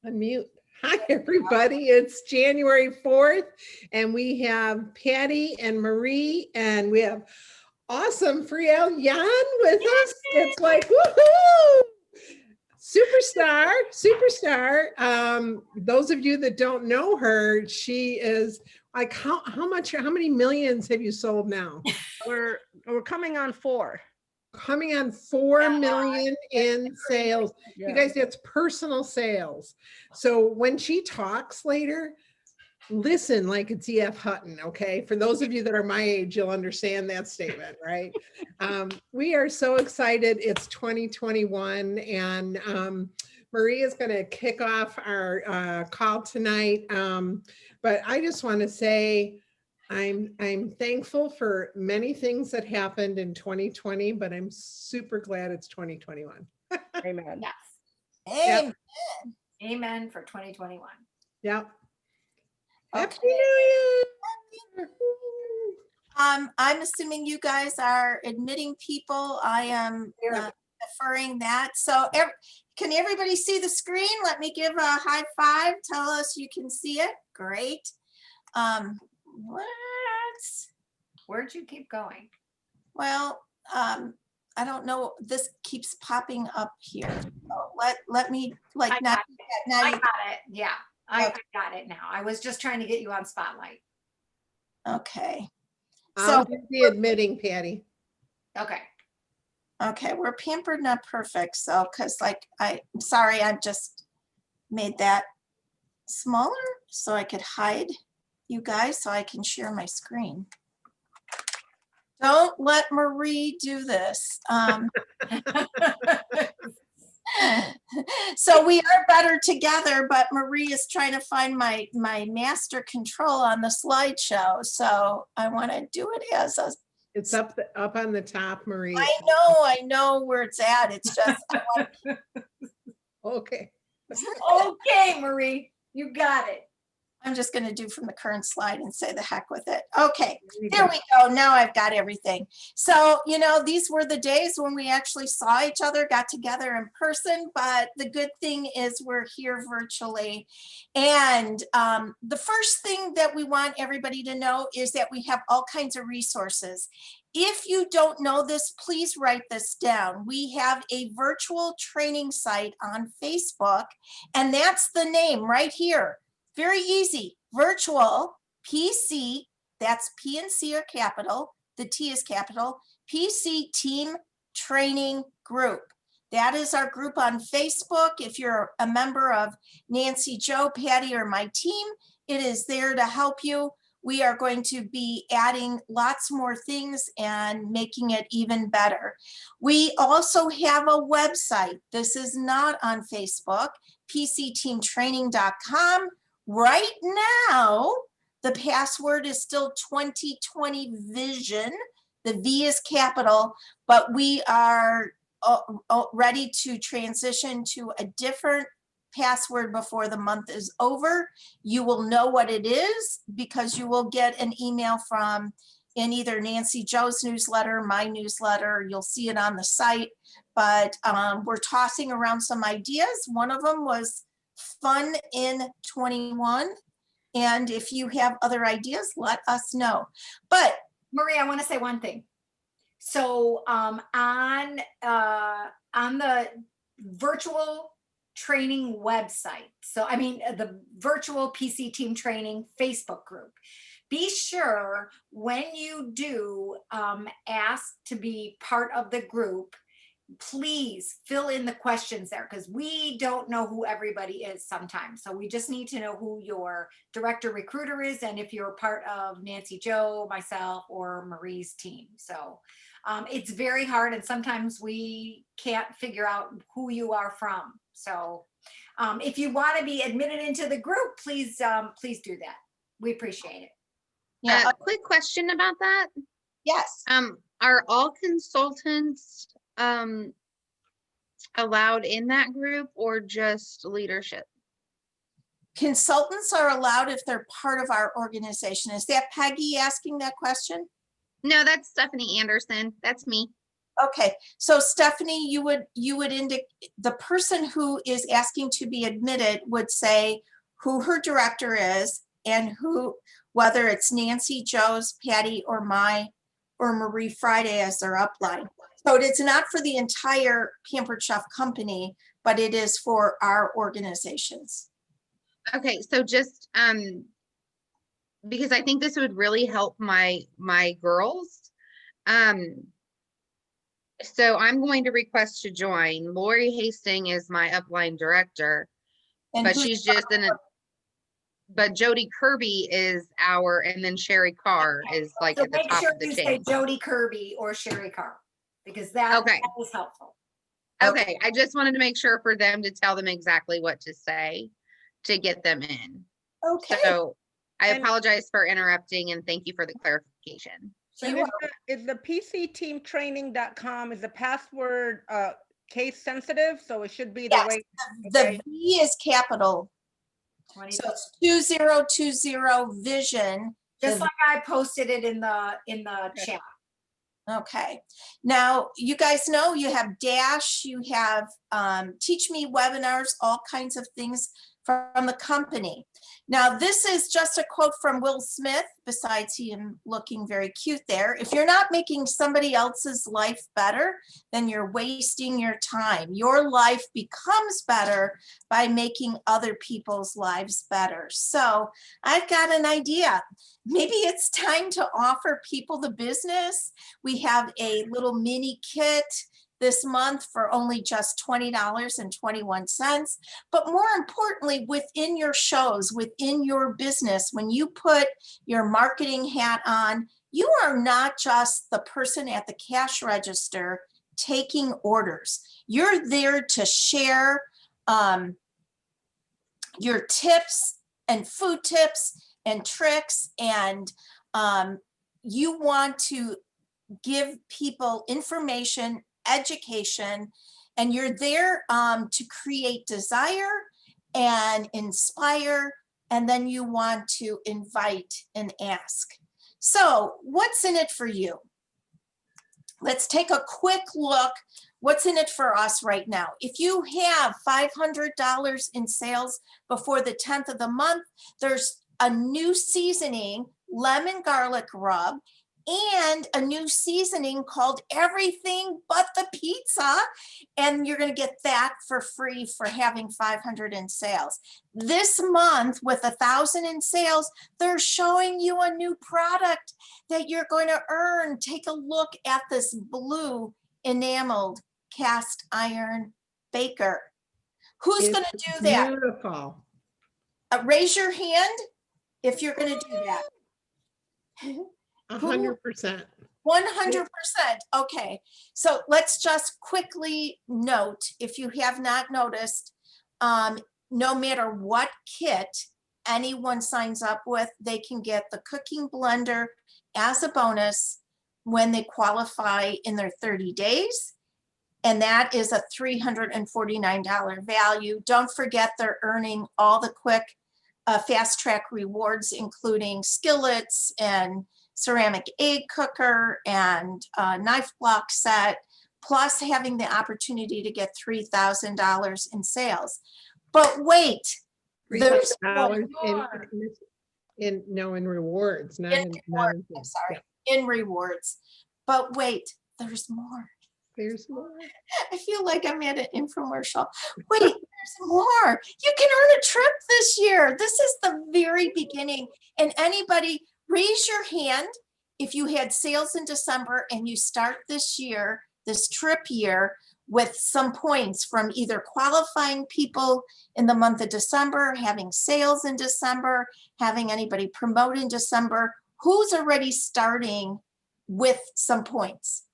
Unmute. Hi, everybody. It's January 4th, and we have Patty and Marie, and we have awesome Friel Yan with us. It's like, woohoo! Superstar. Those of you that don't know her, she is like, how many millions have you sold now? We're coming on 4. Coming on 4 million in sales. Yeah. You guys, that's personal sales. So when she talks later, listen like it's E.F. Hutton, okay? For those of you that are my age, you'll understand that statement, right? We are so excited. It's 2021, and Marie is going to kick off our call tonight. But I just want to say, I'm thankful for many things that happened in 2020, but I'm super glad it's 2021. Amen. Yes. Yep. Amen for 2021. Yep. Okay. Happy New Year. I'm assuming you guys are admitting people. I am deferring that. So can everybody see the screen? Let me give a high five. Tell us you can see it. Great. Where'd you keep going? Well, I don't know. This keeps popping up here. So let me like I now. got Now it. Yeah, I got it now. I was just trying to get you on Spotlight. Okay. I'll So do the admitting, Patty. okay, we're pampered, not perfect. So because like I'm sorry, I just made that smaller so I could hide you guys so I can share my screen. Don't let Marie do this. So we are better together, but Marie is trying to find my master control on the slideshow. So I want to do it as a. It's up on the top, Marie. I know where it's at. It's just I want. Okay. Okay, Marie, you got it. I'm just going to do from the current slide and say the heck with it. Okay, there we go. Now I've got everything. So, you know, these were the days when we actually saw each other, got together in person, but the good thing is we're here virtually. And the first thing that we want everybody to know is that we have all kinds of resources. If you don't know this, please write this down. We have a virtual training site on Facebook, and that's the name right here. Very easy, virtual PC, that's P and C are capital, the T is capital, PC Team Training Group. That is our group on Facebook. If you're a member of Nancy, Joe, Patty, or my team, it is there to help you. We are going to be adding lots more things and making it even better. We also have a website. This is not on Facebook, pcteamtraining.com. Right now, the password is still 2020 Vision. The V is capital, but we are ready to transition to a different password before the month is over. You will know what it is because you will get an email from in either Nancy Joe's newsletter, my newsletter. You'll see it on the site, but we're tossing around some ideas. One of them was Fun in 21. And if you have other ideas, let us know. But Marie, I want to say one thing. So on the virtual training website, so I mean the virtual PC Team Training Facebook group, be sure when you do ask to be part of the group, please fill in the questions there because we don't know who everybody is sometimes. So we just need to know who your director recruiter is and if you're part of Nancy Joe, myself, or Marie's team. So it's very hard and sometimes we can't figure out who you are from. So if you want to be admitted into the group, please do that. We appreciate it. yeah, A quick question about that. yes. Are all consultants allowed in that group or just leadership? Consultants are allowed if they're part of our organization. Is that Peggy asking that question? No, that's Stephanie Anderson. That's me. Okay, so Stephanie, you would indicate, the person who is asking to be admitted would say who her director is and who, whether it's Nancy, Joe's, Patty, or or Marie Friday as their upline. So it's not for the entire Pampered Chef company, but it is for our organizations. Okay, so just because I think this would really help my girls. So I'm going to request to join. Lori Hastings is my upline director, And but who's- she's just but Jody Kirby is and then Sherry Carr is like So at the make top sure of the you say chain. Jody Kirby or Sherry Carr, because that Okay. is helpful. Okay, I just wanted to make sure for them to tell them exactly what to say to get them in. Okay, So I And- apologize for interrupting and thank you for the clarification. And You is the PCTeamtraining.com, is the password case sensitive? So it should be the Yes, way. the Okay. V is capital. 20 So it's 2020 vision. Just the- like I posted it in the chat. Okay. Now, you guys know you have Dash, you have Teach Me webinars, all kinds of things from the company. Now, this is just a quote from Will Smith, besides him looking very cute there. If you're not making somebody else's life better, then you're wasting your time. Your life becomes better by making other people's lives better. So I've got an idea. Maybe it's time to offer people the business. We have a little mini kit this month for only just $20.21. But more importantly, within your shows, within your business, when you put your marketing hat on, you are not just the person at the cash register taking orders. You're there to share your tips and food tips and tricks, and you want to give people information, education, and you're there to create desire and inspire, and then you want to invite and ask. So what's in it for you? Let's take a quick look. What's in it for us right now? If you have $500 in sales before the 10th of the month, there's a new seasoning, lemon garlic rub, and a new seasoning called Everything But the Pizza. And you're going to get that for free for having 500 in sales. This month, with 1,000 in sales, they're showing you a new product that you're going to earn. Take a look at this blue enameled cast iron baker. Who's going to do that? Beautiful. Raise your hand if you're going to do that. 100%. 100%. Okay. So let's just quickly note, if you have not noticed, no matter what kit anyone signs up with, they can get the cooking blender as a bonus when they qualify in their 30 days. And that is a $349 value. Don't forget they're earning all the quick fast track rewards, including skillets and ceramic egg cooker and knife block set, plus having the opportunity to get $3,000 in sales. But wait, there's $3,000 more. in rewards, not In in, rewards, I'm sorry, in rewards. But wait, there's more. There's more. I feel like I'm at an infomercial. Wait, there's more. You can earn a trip this year. This is the very beginning. And anybody, raise your hand if you had sales in December and you start this year, this trip year, with some points from either qualifying people in the month of December, having sales in December, having anybody promote in December. Who's already starting with some points?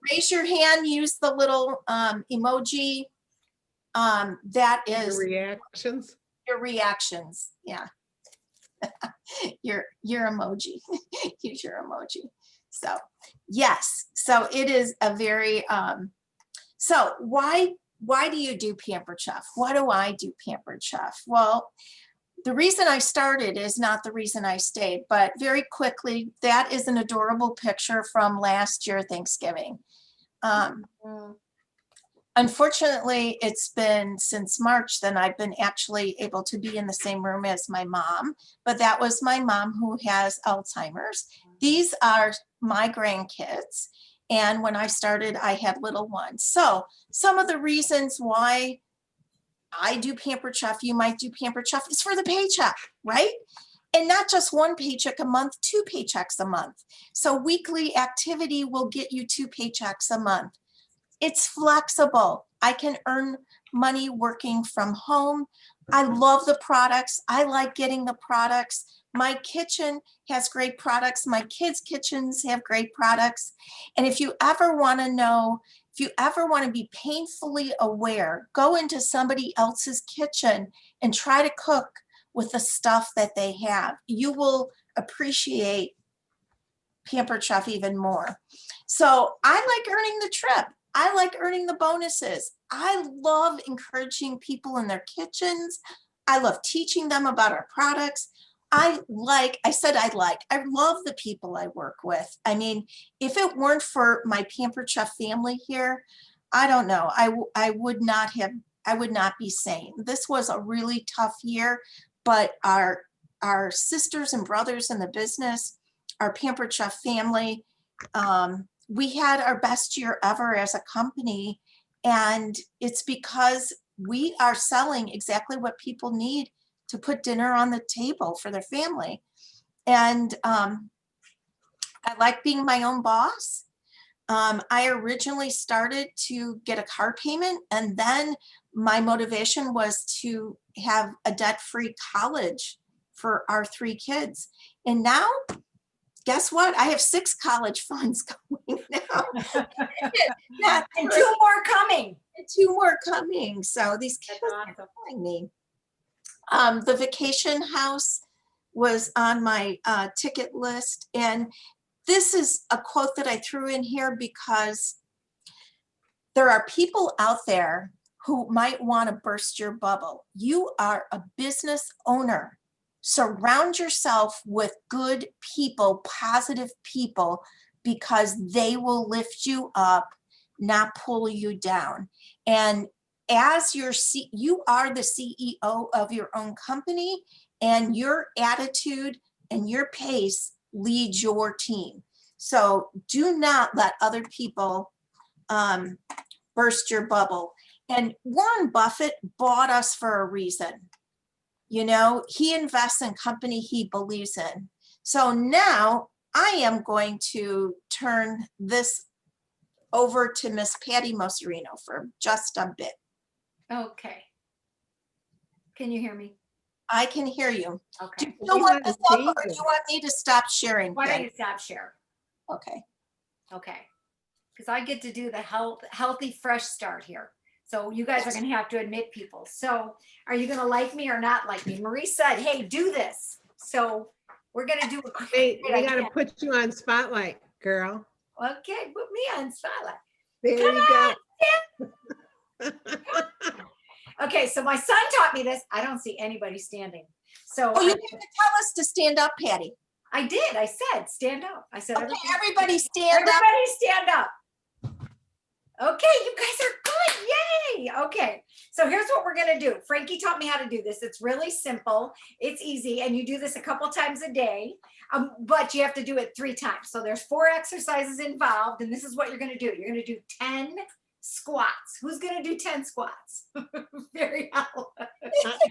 Raise your hand, use the little emoji. That Your is reactions. your reactions. Yeah. your emoji. Use your emoji. So yes, so it is a very so why do you do Pampered Chef? Why do I do Pampered Chef? Well, the reason I started is not the reason I stayed, but very quickly, that is an adorable picture from last year, Thanksgiving. Unfortunately, it's been since March, then I've been actually able to be in the same room as my mom, but that was my mom who has Alzheimer's. These are my grandkids. And when I started, I had little ones. So some of the reasons why I do Pampered Chef, you might do Pampered Chef, is for the paycheck, right? And not just one paycheck a month, 2 paychecks a month. So weekly activity will get you 2 paychecks a month. It's flexible. I can earn money working from home. I love the products. I like getting the products. My kitchen has great products. My kids' kitchens have great products. And if you ever want to know, if you ever want to be painfully aware, go into somebody else's kitchen and try to cook with the stuff that they have. You will appreciate Pampered Chef even more. So I like earning the trip. I like earning the bonuses. I love encouraging people in their kitchens. I love teaching them about our products. I love the people I work with. I mean, if it weren't for my Pampered Chef family here, I don't know, I would not be sane. This was a really tough year, but our sisters and brothers in the business, our Pampered Chef family, we had our best year ever as a company, and it's because we are selling exactly what people need to put dinner on the table for their family. And I like being my own boss. I originally started to get a car payment, and then my motivation was to have a debt-free college for our 3 kids. And now, guess what? I have 6 college funds going now. And 2 more coming. And 2 more coming. So these kids That's are awesome. killing me. The vacation house was on my ticket list. And this is a quote that I threw in here because there are people out there who might want to burst your bubble. You are a business owner. Surround yourself with good people, positive people, because they will lift you up, not pull you down. And as you are the CEO of your own company, and your attitude and your pace leads your team. So do not let other people burst your bubble. And Warren Buffett bought us for a reason. You know, he invests in company he believes in. So now I am going to turn this over to Miss Patty Moserino for just a bit. Okay. Can you hear me? I can hear you. Do Okay. you still We want wanna this up, see or do you. you want me to stop sharing? Why don't Patty? you stop share? Okay. Okay. Because I get to do the healthy, fresh start here. So you guys are going to have to admit people. So are you going to like me or not like me? Marie said, hey, do this. So we're going to do a Wait, great we gotta idea. put you on spotlight, girl. Okay, put me on spotlight. There Come you go. Okay, so my son taught me this. I don't see anybody standing. So Oh, you have to tell us to stand up, Patty. I did. I said, stand up. I said, Okay, everybody stand up. everybody stand up. Okay, you guys are good. Yay. Okay, so here's what we're going to do. Frankie taught me how to do this. It's really simple. It's easy. And you do this a couple times a day, but you have to do it 3 times. So there's 4 exercises involved. And this is what you're going to do. You're going to do 10 squats. Who's going to do 10 squats? Very helpful.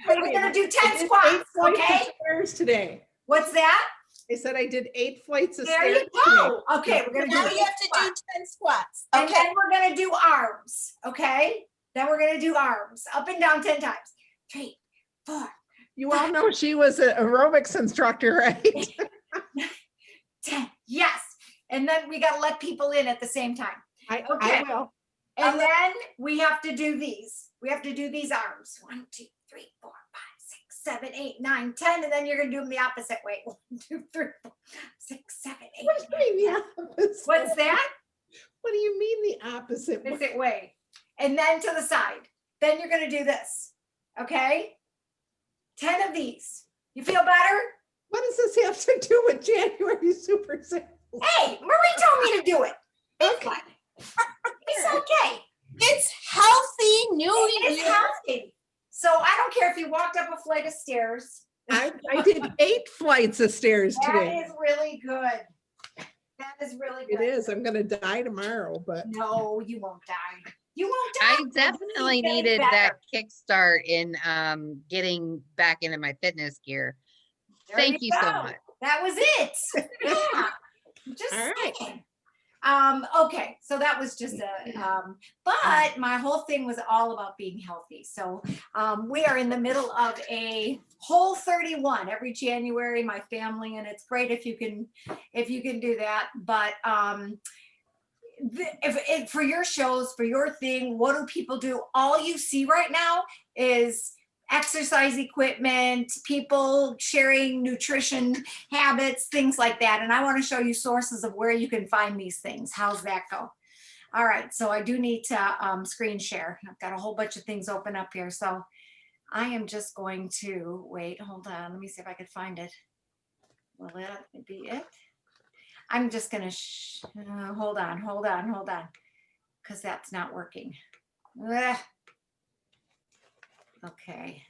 We're going to do 10 squats. Okay. Today. What's that? I said I did 8 flights of There stairs. you go. Okay, we're going to do Now you have to do 10 squats. And Okay. then we're gonna do arms, okay? Then we're gonna do arms, up and down 10 times. 3, 4, You all know she was an aerobics instructor, right? 10. Yes. And then we gotta let people in at the same time. I Okay. will. And then we have to do these. We have to do these arms. 1, 2, 3, 4, 5, 6, 7, 8, 9, 10. And then you're gonna do them the opposite way. 1, 2, 3, 4, 6, 7, 8. What do you mean the opposite? What's that? What do you mean the opposite? Opposite way. And then to the side. Then you're gonna do this. Okay? 10 of these. You feel better? What does this have to do with January super sales? Hey, Marie told me to do it. Okay. It's okay. It's healthy new It's year. healthy. So I don't care if you walked up a flight of stairs. I did 8 flights of stairs That today. is really good. That is really It good. is. I'm gonna die tomorrow, but No, you won't die. You won't die. I You'll just definitely keep getting needed that better. kickstart in getting back into my fitness gear. There Thank you so go. much. That was it. Yeah. Just All right. saying. Okay, so that was just but my whole thing was all about being healthy. So we are in the middle of a Whole 31 every January, my family, and it's great if you can do that. But if for your shows, for your thing, what do people do? All you see right now is exercise equipment, people sharing nutrition habits, things like that. And I want to show you sources of where you can find these things. How's that go? All right, so I do need to screen share. I've got a whole bunch of things open up here. So I am just going to wait, hold on. Let me see if I could find it. Will that be it? I'm just gonna hold on, because that's not working. Ugh. Okay.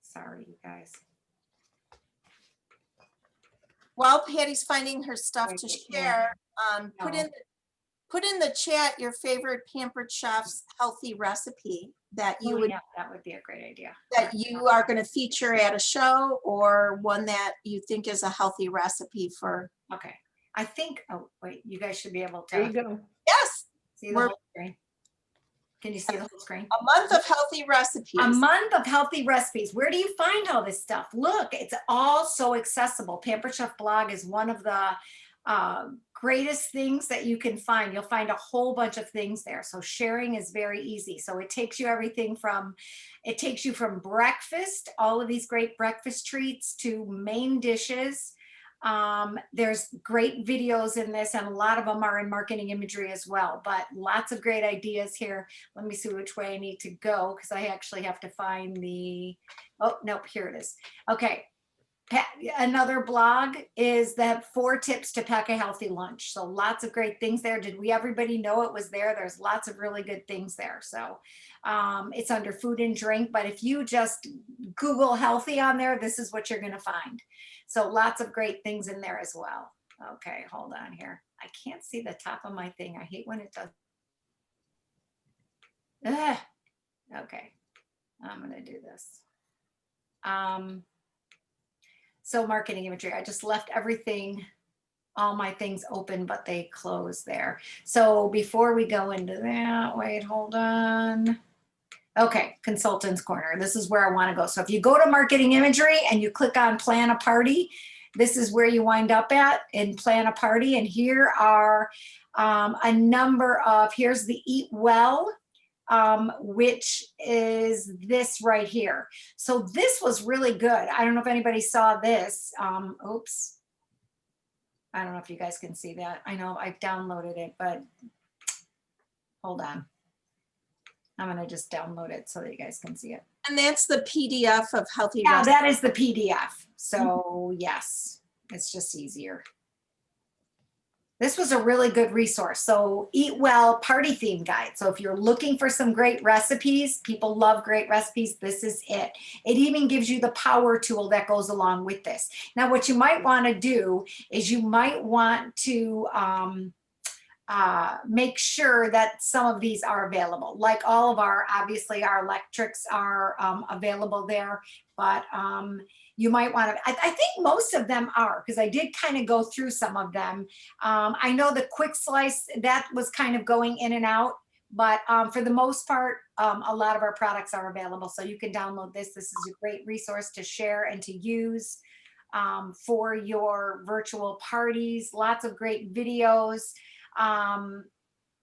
Sorry, you guys. While Patty's finding her stuff to Right, share, No. put in the chat your favorite Pampered Chef's healthy recipe that you Oh, would yeah, that would be a great idea. that you are going to feature at a show, or one that you think is a healthy recipe for. Okay. I think, oh, wait, you guys should be able there you to go. Yes, see the we're- whole screen. Can you see the whole screen? a month of healthy recipes. A month of healthy recipes. Where do you find all this stuff? Look, it's all so accessible. Pampered Chef blog is one of the greatest things that you can find. You'll find a whole bunch of things there. So sharing is very easy. So it takes you from breakfast, all of these great breakfast treats, to main dishes. There's great videos in this, and a lot of them are in marketing imagery as well, but lots of great ideas here. Let me see which way I need to go, because I actually have to find oh, nope, here it is. Okay. Another blog is the 4 tips to pack a healthy lunch. So lots of great things there. Did everybody know it was there? There's lots of really good things there. So it's under food and drink, but if you just Google healthy on there, this is what you're going to find. So lots of great things in there as well. Okay, hold on here. I can't see the top of my thing. I hate when it does. Ugh. Okay, I'm going to do this. So marketing imagery, I just left everything, all my things open, but they closed there. So before we go into that, wait, hold on. Okay, Consultants Corner. This is where I want to go. So if you go to marketing imagery and you click on plan a party, this is where you wind up at in plan a party. And here are a number of, here's the Eat Well, which is this right here. So this was really good. I don't know if anybody saw this. Oops. I don't know if you guys can see that. I know I've downloaded it, but hold on. I'm going to just download it so that you guys can see it. And that's the PDF of healthy Yeah, recipes. that is the PDF. So yes, it's just easier. This was a really good resource. So Eat Well Party Theme Guide. So if you're looking for some great recipes, people love great recipes, this is it. It even gives you the power tool that goes along with this. Now, what you might want to do is you might want to make sure that some of these are available. Like all of obviously our electrics are available there, but you might want to, I think most of them are, because I did kind of go through some of them. I know the Quick Slice, that was kind of going in and out, but for the most part, a lot of our products are available. So you can download this. This is a great resource to share and to use for your virtual parties. Lots of great videos.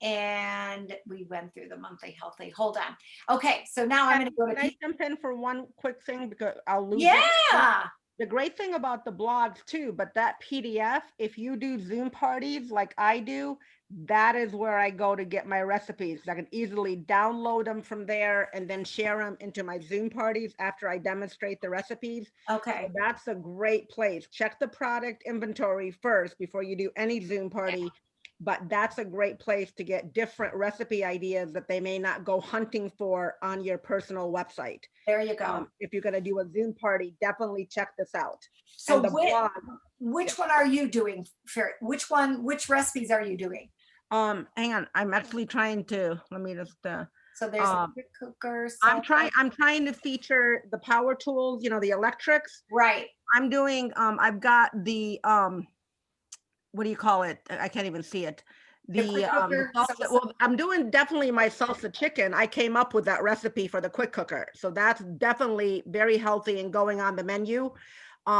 And we went through the monthly healthy. Hold on. Okay, so now I'm going to go to Can I jump in for one quick thing, because I'll lose it. yeah. The great thing about the blogs too, but that PDF, if you do Zoom parties like I do, that is where I go to get my recipes. I can easily download them from there and then share them into my Zoom parties after I demonstrate the recipes. Okay, So that's a great place. Check the product inventory first before you do any Zoom party. But that's a great place to get different recipe ideas that they may not go hunting for on your personal website. there you go. If you're gonna do a Zoom party, definitely check this out. So And the blog, which one are you doing? Which recipes are you doing? hang on, I'm actually trying to, let me just, So there's a Um, quick cooker. I'm salsa- trying to feature the power tools, the electrics. Right, I'm doing, I've got the, what do you call it? I can't even see it. The quick cooker salsa. Well, I'm doing definitely my salsa chicken. I came up with that recipe for the quick cooker. So that's definitely very healthy and going on the menu. But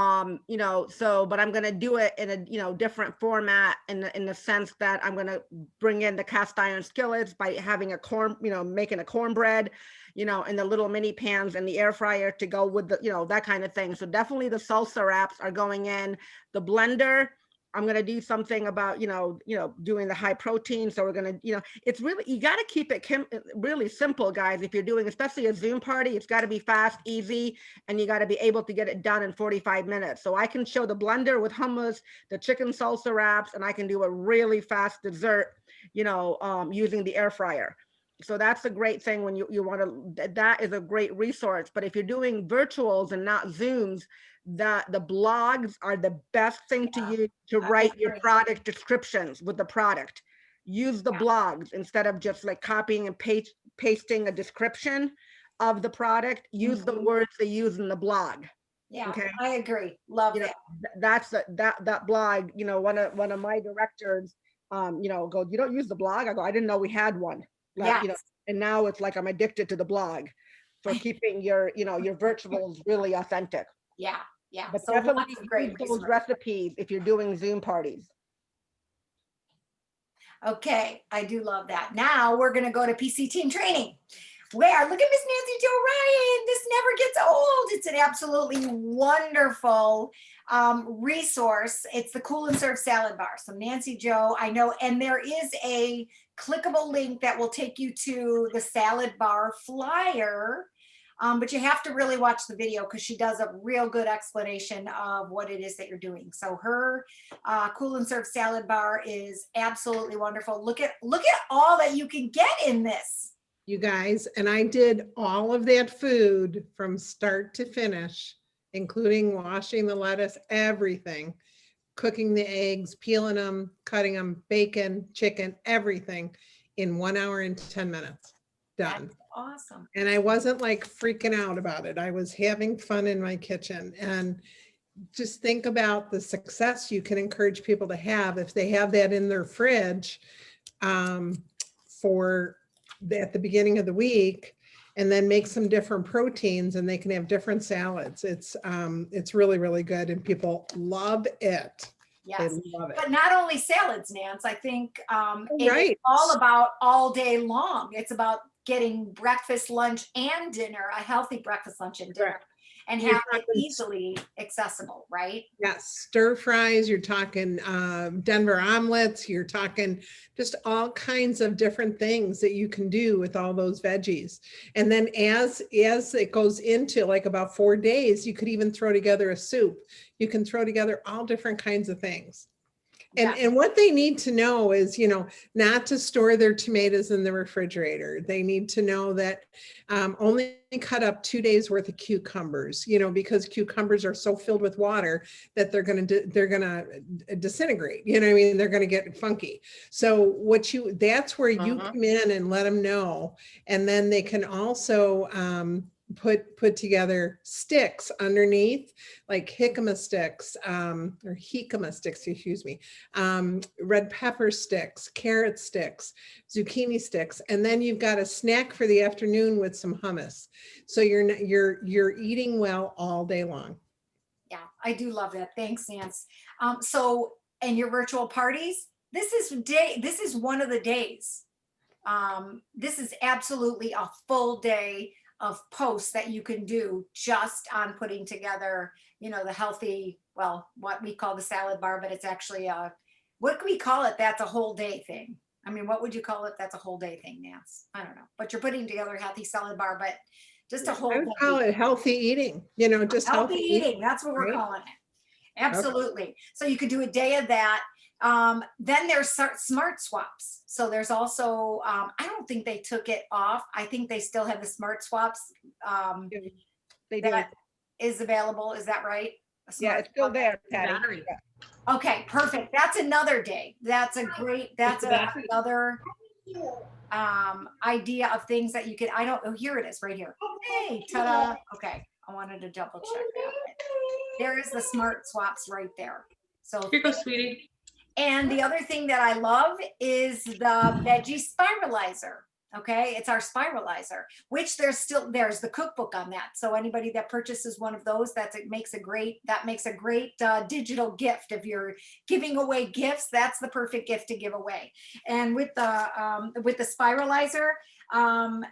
I'm going to do it in a, different format in the sense that I'm going to bring in the cast iron skillets by having making a cornbread, in the little mini pans and the air fryer to go with the, that kind of thing. So definitely the salsa wraps are going in. The blender, I'm going to do something about, doing the high protein. So we're going to, it's really, you got to keep it really simple, guys. If you're doing, especially a Zoom party, it's got to be fast, easy, and you got to be able to get it done in 45 minutes. So I can show the blender with hummus, the chicken salsa wraps, and I can do a really fast dessert, using the air fryer. So that's a great thing when you want to, that is a great resource. But if you're doing virtuals and not Zooms, the blogs are the best thing to use to write your agree. product descriptions with the product. Use the blogs instead of just like copying and pasting a description of the product. Use the words they use in the blog. yeah, Okay. I agree. Love You know, that. that blog, one of my directors, go, you don't use the blog? I go, I didn't know we had one. Like, Yes. and now it's like I'm addicted to the blog for keeping your virtuals really authentic. Yeah. But So definitely lots of great use those resources. recipes if you're doing Zoom parties. Okay, I do love that. Now we're gonna go to PC team training. Where, look at Miss Nancy Joe Ryan. This never gets old. It's an absolutely wonderful resource. It's the Cool and Serve salad bar. So Nancy Joe, I know, and there is a clickable link that will take you to the salad bar flyer. But you have to really watch the video because she does a real good explanation of what it is that you're doing. So her Cool and Serve salad bar is absolutely wonderful. Look at all that you can get in this. You guys, and I did all of that food from start to finish, including washing the lettuce, everything, cooking the eggs, peeling them, cutting them, bacon, chicken, everything in 1 hour and 10 minutes. Done. That's awesome. And I wasn't like freaking out about it. I was having fun in my kitchen. And just think about the success you can encourage people to have if they have that in their fridge at the beginning of the week, and then make some different proteins and they can have different salads. It's really, really good and people love it. Yes. They love it. But not only salads, Nance. I think it's Right. all about all day long. It's about getting breakfast, lunch, and dinner, a healthy breakfast, lunch, and dinner, Correct. and You're have it talking- easily accessible, right? Yes, stir fries, you're talking Denver omelets, you're talking just all kinds of different things that you can do with all those veggies. And then as it goes into like about 4 days, you could even throw together a soup. You can throw together all different kinds of things. And what they need to know is, not to store their tomatoes in the refrigerator. They need to know that only cut up 2 days worth of cucumbers, because cucumbers are so filled with water that they're going to disintegrate. You know what I mean? They're going to get funky. So that's where you come in and let them know. And then they can also put together sticks underneath, like jicama sticks, or jicama sticks, excuse me, red pepper sticks, carrot sticks, zucchini sticks, and then you've got a snack for the afternoon with some hummus. So you're eating well all day long. Yeah, I do love that. Thanks, Nance. So, and your virtual parties, this is one of the days. This is absolutely a full day of posts that you can do just on putting together, the healthy, well, what we call the salad bar, but it's actually what can we call it? That's a whole day thing. I mean, what would you call it? That's a whole day thing, Nance. I don't know, but you're putting together a healthy salad bar, but just a whole I would day. call it healthy eating, just Healthy eating, that's what we're right? calling it. Absolutely. So you could do a day of that. Then there's smart swaps. So there's also, I don't think they took it off. I think they still have the smart swaps. They do. That is available. Is that right? A Yeah, smart it's still swap? there, Patty. Battery. Okay, perfect. That's another day. That's It's a battery. another idea of things that you could, oh, here it is, right here. Hey, ta-da. Okay, I wanted to double check that. There is the smart swaps right there. So Here goes, sweetie. and the other thing that I love is the veggie spiralizer. Okay, it's our spiralizer, which there's the cookbook on that. So anybody that purchases one of those, that makes a great digital gift. If you're giving away gifts, that's the perfect gift to give away. And with the spiralizer,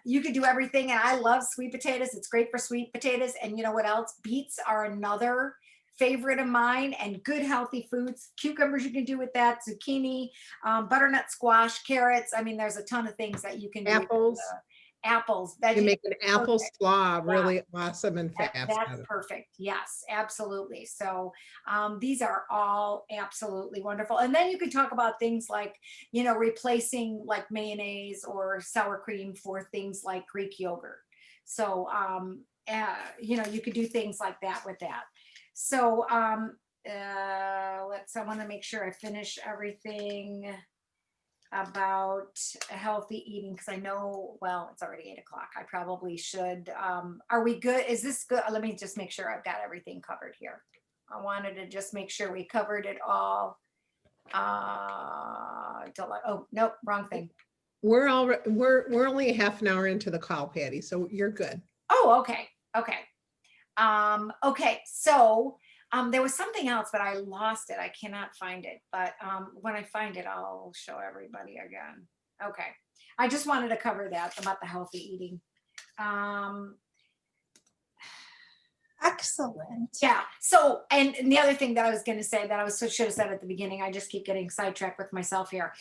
you could do everything. And I love sweet potatoes. It's great for sweet potatoes. And you know what else? Beets are another favorite of mine, and good healthy foods. Cucumbers you can do with that, zucchini, butternut squash, carrots. I mean, there's a ton of things that you can do. Apples. Apples. You make an veggies, apple perfect. slaw really awesome and That- fast. That's perfect. Yes, absolutely. So these are all absolutely wonderful. And then you can talk about things like, replacing like mayonnaise or sour cream for things like Greek yogurt. So, you could do things like that with that. So I want to make sure I finish everything about healthy eating, because I know, well, it's already 8 o'clock. I probably should. Are we good? Is this good? Let me just make sure I've got everything covered here. I wanted to just make sure we covered it all. Oh, nope, wrong thing. We're only a half an hour into the call, Patty, so you're good. Oh, okay. Okay, so there was something else, but I lost it. I cannot find it. But when I find it, I'll show everybody again. Okay. I just wanted to cover that about the healthy eating. Excellent. Yeah. So, and the other thing that I was going to say that should have said at the beginning, I just keep getting sidetracked with myself here.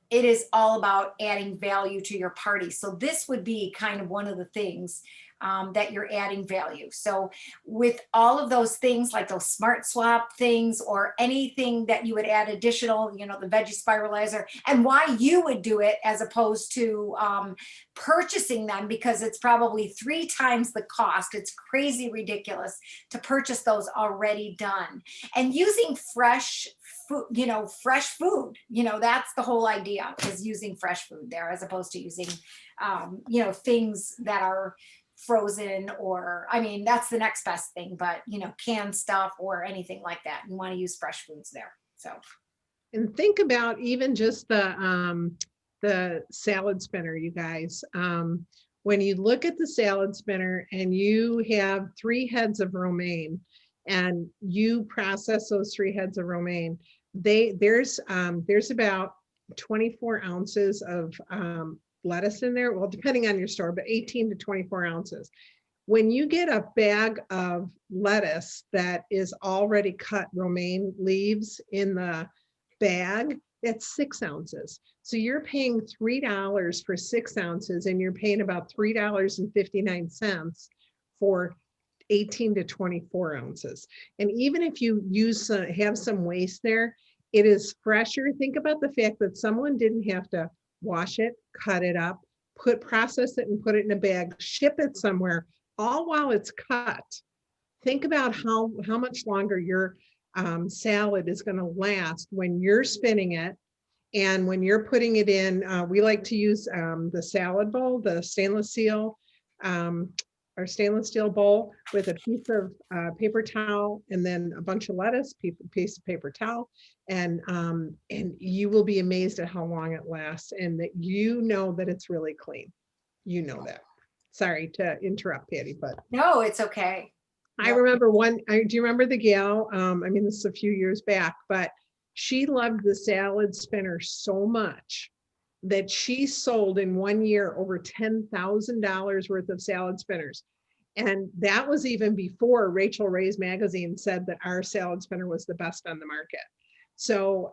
It is all about adding value to your party. So this would be kind of one of the things that you're adding value. So with all of those things, like those smart swap things or anything that you would add additional, the veggie spiralizer, and why you would do it as opposed to purchasing them, because it's probably 3 times the cost. It's crazy ridiculous to purchase those already done. And using fresh food, that's the whole idea, is using fresh food there as opposed to using, things that are frozen, or that's the next best thing, but canned stuff or anything like that. You want to use fresh foods there. So, And think about even just the salad spinner, you guys. When you look at the salad spinner and you have 3 heads of romaine and you process those 3 heads of romaine, there's about 24 ounces of lettuce in there. Well, depending on your store, but 18 to 24 ounces. When you get a bag of lettuce that is already cut romaine leaves in the bag, that's 6 ounces. So you're paying $3 for 6 ounces, and you're paying about $3.59 for 18 to 24 ounces. And even if you have some waste there, it is fresher. Think about the fact that someone didn't have to wash it, cut it up, process it and put it in a bag, ship it somewhere, all while it's cut. Think about how much longer your salad is going to last when you're spinning it. And when you're putting it in, we like to use the salad bowl, the stainless steel bowl with a piece of paper towel and then a bunch of lettuce, piece of paper towel, and you will be amazed at how long it lasts, and that that it's really clean. That. Sorry to interrupt, Patty, but no, it's okay. I remember do you remember the gal? This is a few years back, but she loved the salad spinner so much that she sold in 1 year over $10,000 worth of salad spinners. And that was even before Rachel Ray's magazine said that our salad spinner was the best on the market. So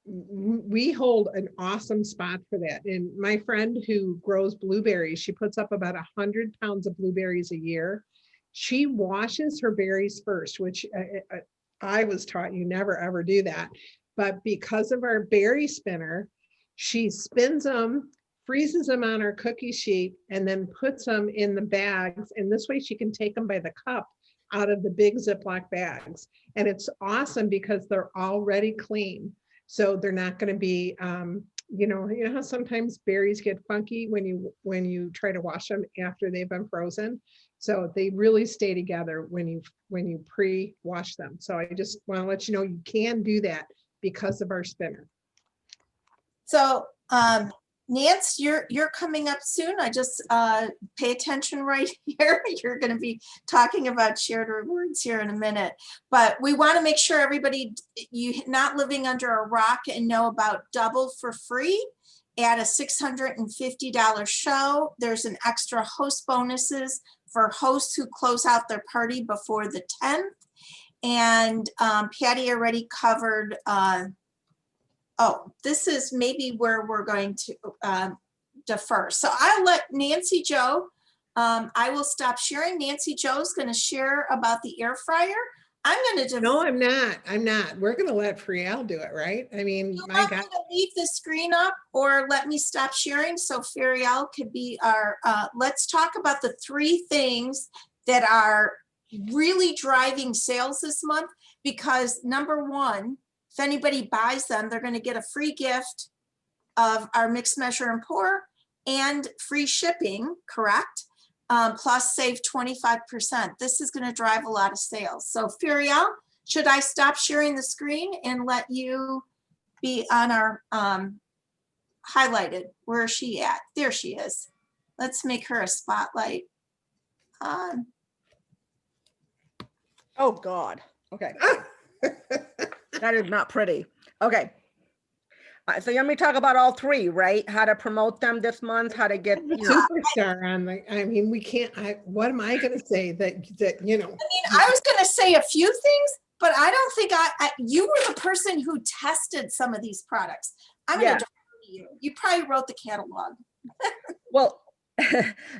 we hold an awesome spot for that. And my friend who grows blueberries, she puts up about 100 pounds of blueberries a year. She washes her berries first, which I was taught you never ever do that. But because of our berry spinner, she spins them, freezes them on her cookie sheet, and then puts them in the bags. And this way she can take them by the cup out of the big Ziploc bags. And it's awesome because they're already clean. So they're not going to be, you know how sometimes berries get funky when you try to wash them after they've been frozen. So they really stay together when you pre-wash them. So I just want to let you know you can do that because of our spinner. So, Nance, you're coming up soon. I just pay attention right here. You're going to be talking about shared rewards here in a minute, but we want to make sure everybody, you not living under a rock and know about Double for Free at a $650 show. There's an extra host bonuses for hosts who close out their party before the 10th. And Patty already covered, oh, this is maybe where we're going to defer. So I'll let Nancy Jo, I will stop sharing. Nancy Jo's going to share about the air fryer. I'm going to No, I'm not. We're going to let Friel do it, right? I mean, my God. leave the screen up or let me stop sharing so Fariel could be our, let's talk about the 3 things that are really driving sales this month, because number 1, if anybody buys them, they're going to get a free gift of our mix, measure, and pour and free shipping, correct? Plus save 25%. This is going to drive a lot of sales. So Furiel, should I stop sharing the screen and let you be on our highlighted? Where is she at? There she is. Let's make her a spotlight on. Oh, God. Okay. That is not pretty. Okay. So you want me to talk about all 3, right? How to promote them this month, how to get, Superstar on the, I mean, we can't, what am I going to say that, you know? I mean, I was going to say a few things, but I don't think you were the person who tested some of these products. I'm going to defer to you. You probably wrote the catalog. Well,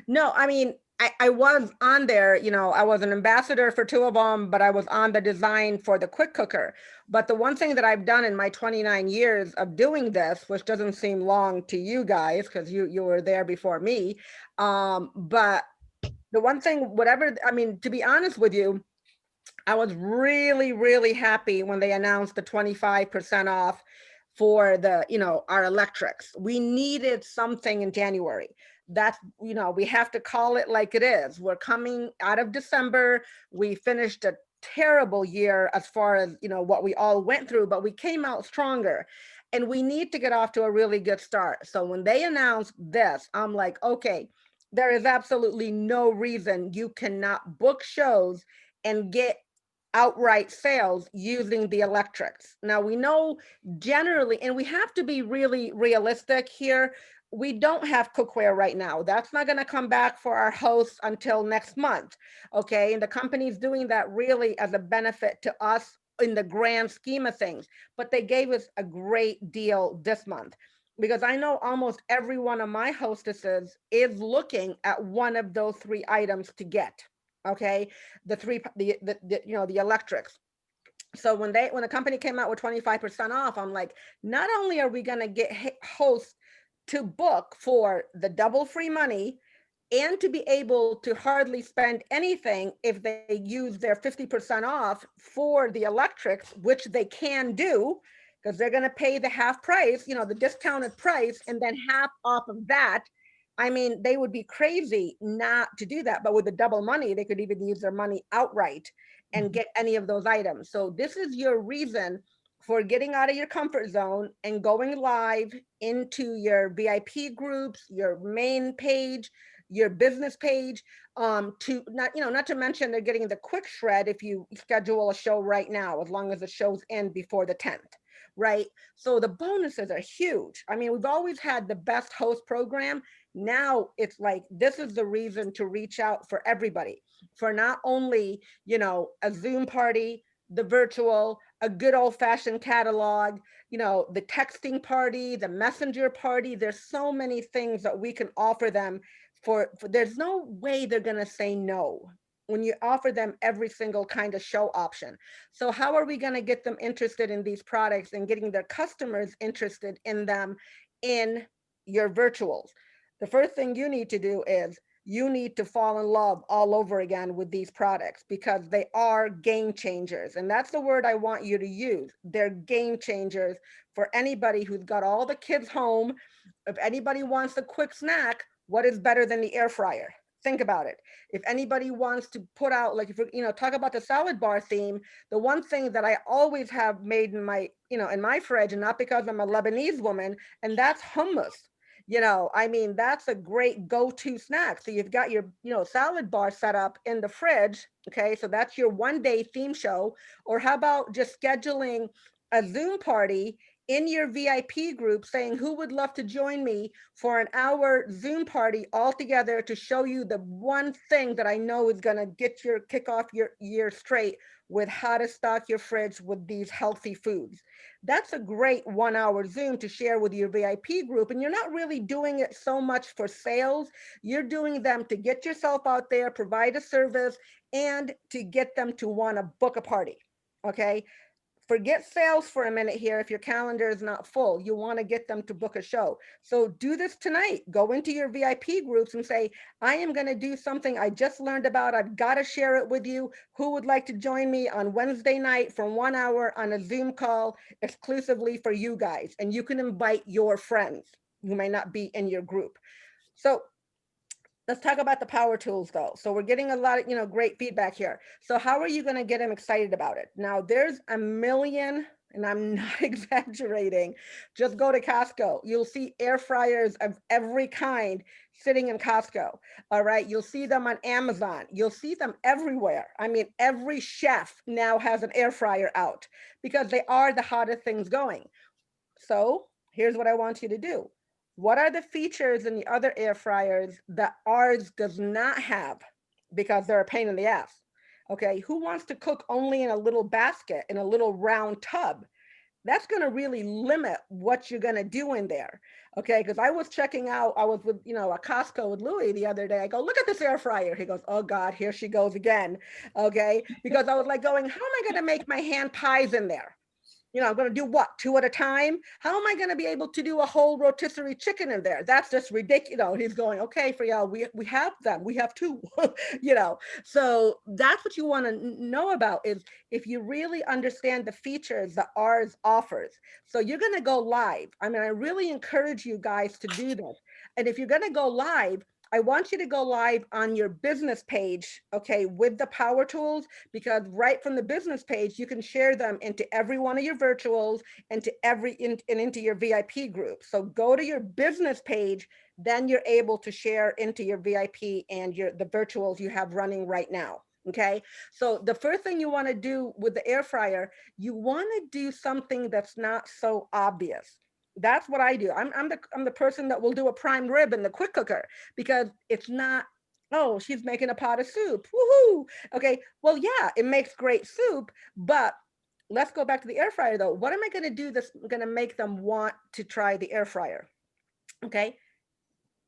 no, I mean, I was on there, I was an ambassador for 2 of them, but I was on the design for the quick cooker. But the one thing that I've done in my 29 years of doing this, which doesn't seem long to you guys, because you were there before me. But the one thing, to be honest with you, I was really, really happy when they announced the 25% off for our electrics. We needed something in January. That's, we have to call it like it is. We're coming out of December. We finished a terrible year as far as, what we all went through, but we came out stronger and we need to get off to a really good start. So when they announced this, I'm like, okay, there is absolutely no reason you cannot book shows and get outright sales using the electrics. Now we know generally, and we have to be really realistic here, we don't have cookware right now. That's not going to come back for our hosts until next month. Okay. And the company's doing that really as a benefit to us in the grand scheme of things, but they gave us a great deal this month because I know almost every one of my hostesses is looking at one of those 3 items to get. Okay. The electrics. So when the company came out with 25% off, I'm like, not only are we going to get hosts to book for the double free money and to be able to hardly spend anything if they use their 50% off for the electrics, which they can do because they're going to pay the half price, the discounted price, and then half off of that. I mean, they would be crazy not to do that, but with the double money, they could even use their money outright and get any of those items. So this is your reason for getting out of your comfort zone and going live into your VIP groups, your main page, your business page, to not to mention they're getting the quick shred if you schedule a show right now, as long as the shows end before the 10th. right? So the bonuses are huge. I mean, we've always had the best host program. Now it's like, this is the reason to reach out for everybody, for not only, you know, a Zoom party, the virtual, a good old fashioned catalog, you know, the texting party, the messenger party. There's so many things that we can offer them for there's no way they're going to say no when you offer them every single kind of show option. So how are we going to get them interested in these products and getting their customers interested in them in your virtuals? The first thing you need to do is you need to fall in love all over again with these products, because they are game changers. And that's the word I want you to use. They're game changers for anybody who's got all the kids home. If anybody wants a quick snack, what is better than the air fryer? Think about it. If anybody wants to put out, like, if you know, talk about the salad bar theme, the one thing that I always have made in my, you know, in my fridge, and not because I'm a Lebanese woman, and that's hummus. You know, I mean, that's a great go-to snack. So you've got your, you know, salad bar set up in the fridge. Okay, so that's your one-day theme show. Or how about just scheduling a Zoom party in your VIP group saying, who would love to join me for an hour Zoom party all together to show you the one thing that I know is going to get your kick off your year straight with how to stock your fridge with these healthy foods. That's a great 1 hour Zoom to share with your VIP group. And you're not really doing it so much for sales. You're doing them to get yourself out there, provide a service, and to get them to want to book a party. Okay. Forget sales for a minute here. If your calendar is not full, you want to get them to book a show. So do this tonight. Go into your VIP groups and say, I am going to do something I just learned about. I've got to share it with you. Who would like to join me on Wednesday night for 1 hour on a Zoom call exclusively for you guys? And you can invite your friends who may not be in your group. So let's talk about the power tools though. So we're getting a lot of, you know, great feedback here. So how are you going to get them excited about it? Now there's a million, and I'm not exaggerating. Just go to Costco. You'll see air fryers of every kind sitting in Costco. All right. You'll see them on Amazon. You'll see them everywhere. I mean, every chef now has an air fryer out because they are the hottest things going. So here's what I want you to do. What are the features in the other air fryers that ours does not have because they're a pain in the ass? Okay, who wants to cook only in a little basket, in a little round tub? That's going to really limit what you're going to do in there. Okay, because I was checking out, I was with, you know, a Costco with Louis the other day. I go, look at this air fryer. He goes, oh God, here she goes again. Okay, because I was like going, how am I going to make my hand pies in there? You know, I'm going to do what, 2 at a time? How am I going to be able to do a whole rotisserie chicken in there? That's just ridiculous. You know, he's going, okay, for y'all, we have them. We have 2, you know. So that's what you want to know about is if you really understand the features that ours offers. So you're going to go live. I mean, I really encourage you guys to do this. And if you're going to go live, I want you to go live on your business page, okay, with the power tools, because right from the business page, you can share them into every one of your virtuals and to into your VIP group. So go to your business page, then you're able to share into your VIP and the virtuals you have running right now. Okay, so the first thing you want to do with the air fryer, you want to do something that's not so obvious. That's what I do. I'm the person that will do a prime rib in the quick cooker because it's not, oh, she's making a pot of soup. Woohoo. Okay. Well, yeah, it makes great soup, but let's go back to the air fryer though. What am I going to do that's going to make them want to try the air fryer? Okay.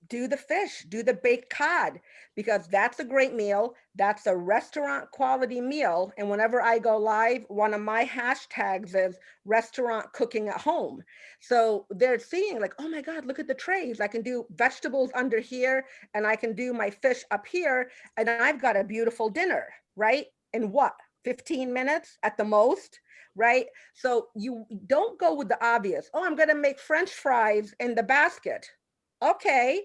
Do the fish, do the baked cod, because that's a great meal. That's a restaurant quality meal. And whenever I go live, one of my hashtags is restaurant cooking at home. So they're seeing like, oh my God, look at the trays. I can do vegetables under here and I can do my fish up here. And I've got a beautiful dinner, right? In what, 15 minutes at the most? Right? So you don't go with the obvious. Oh, I'm going to make French fries in the basket. Okay.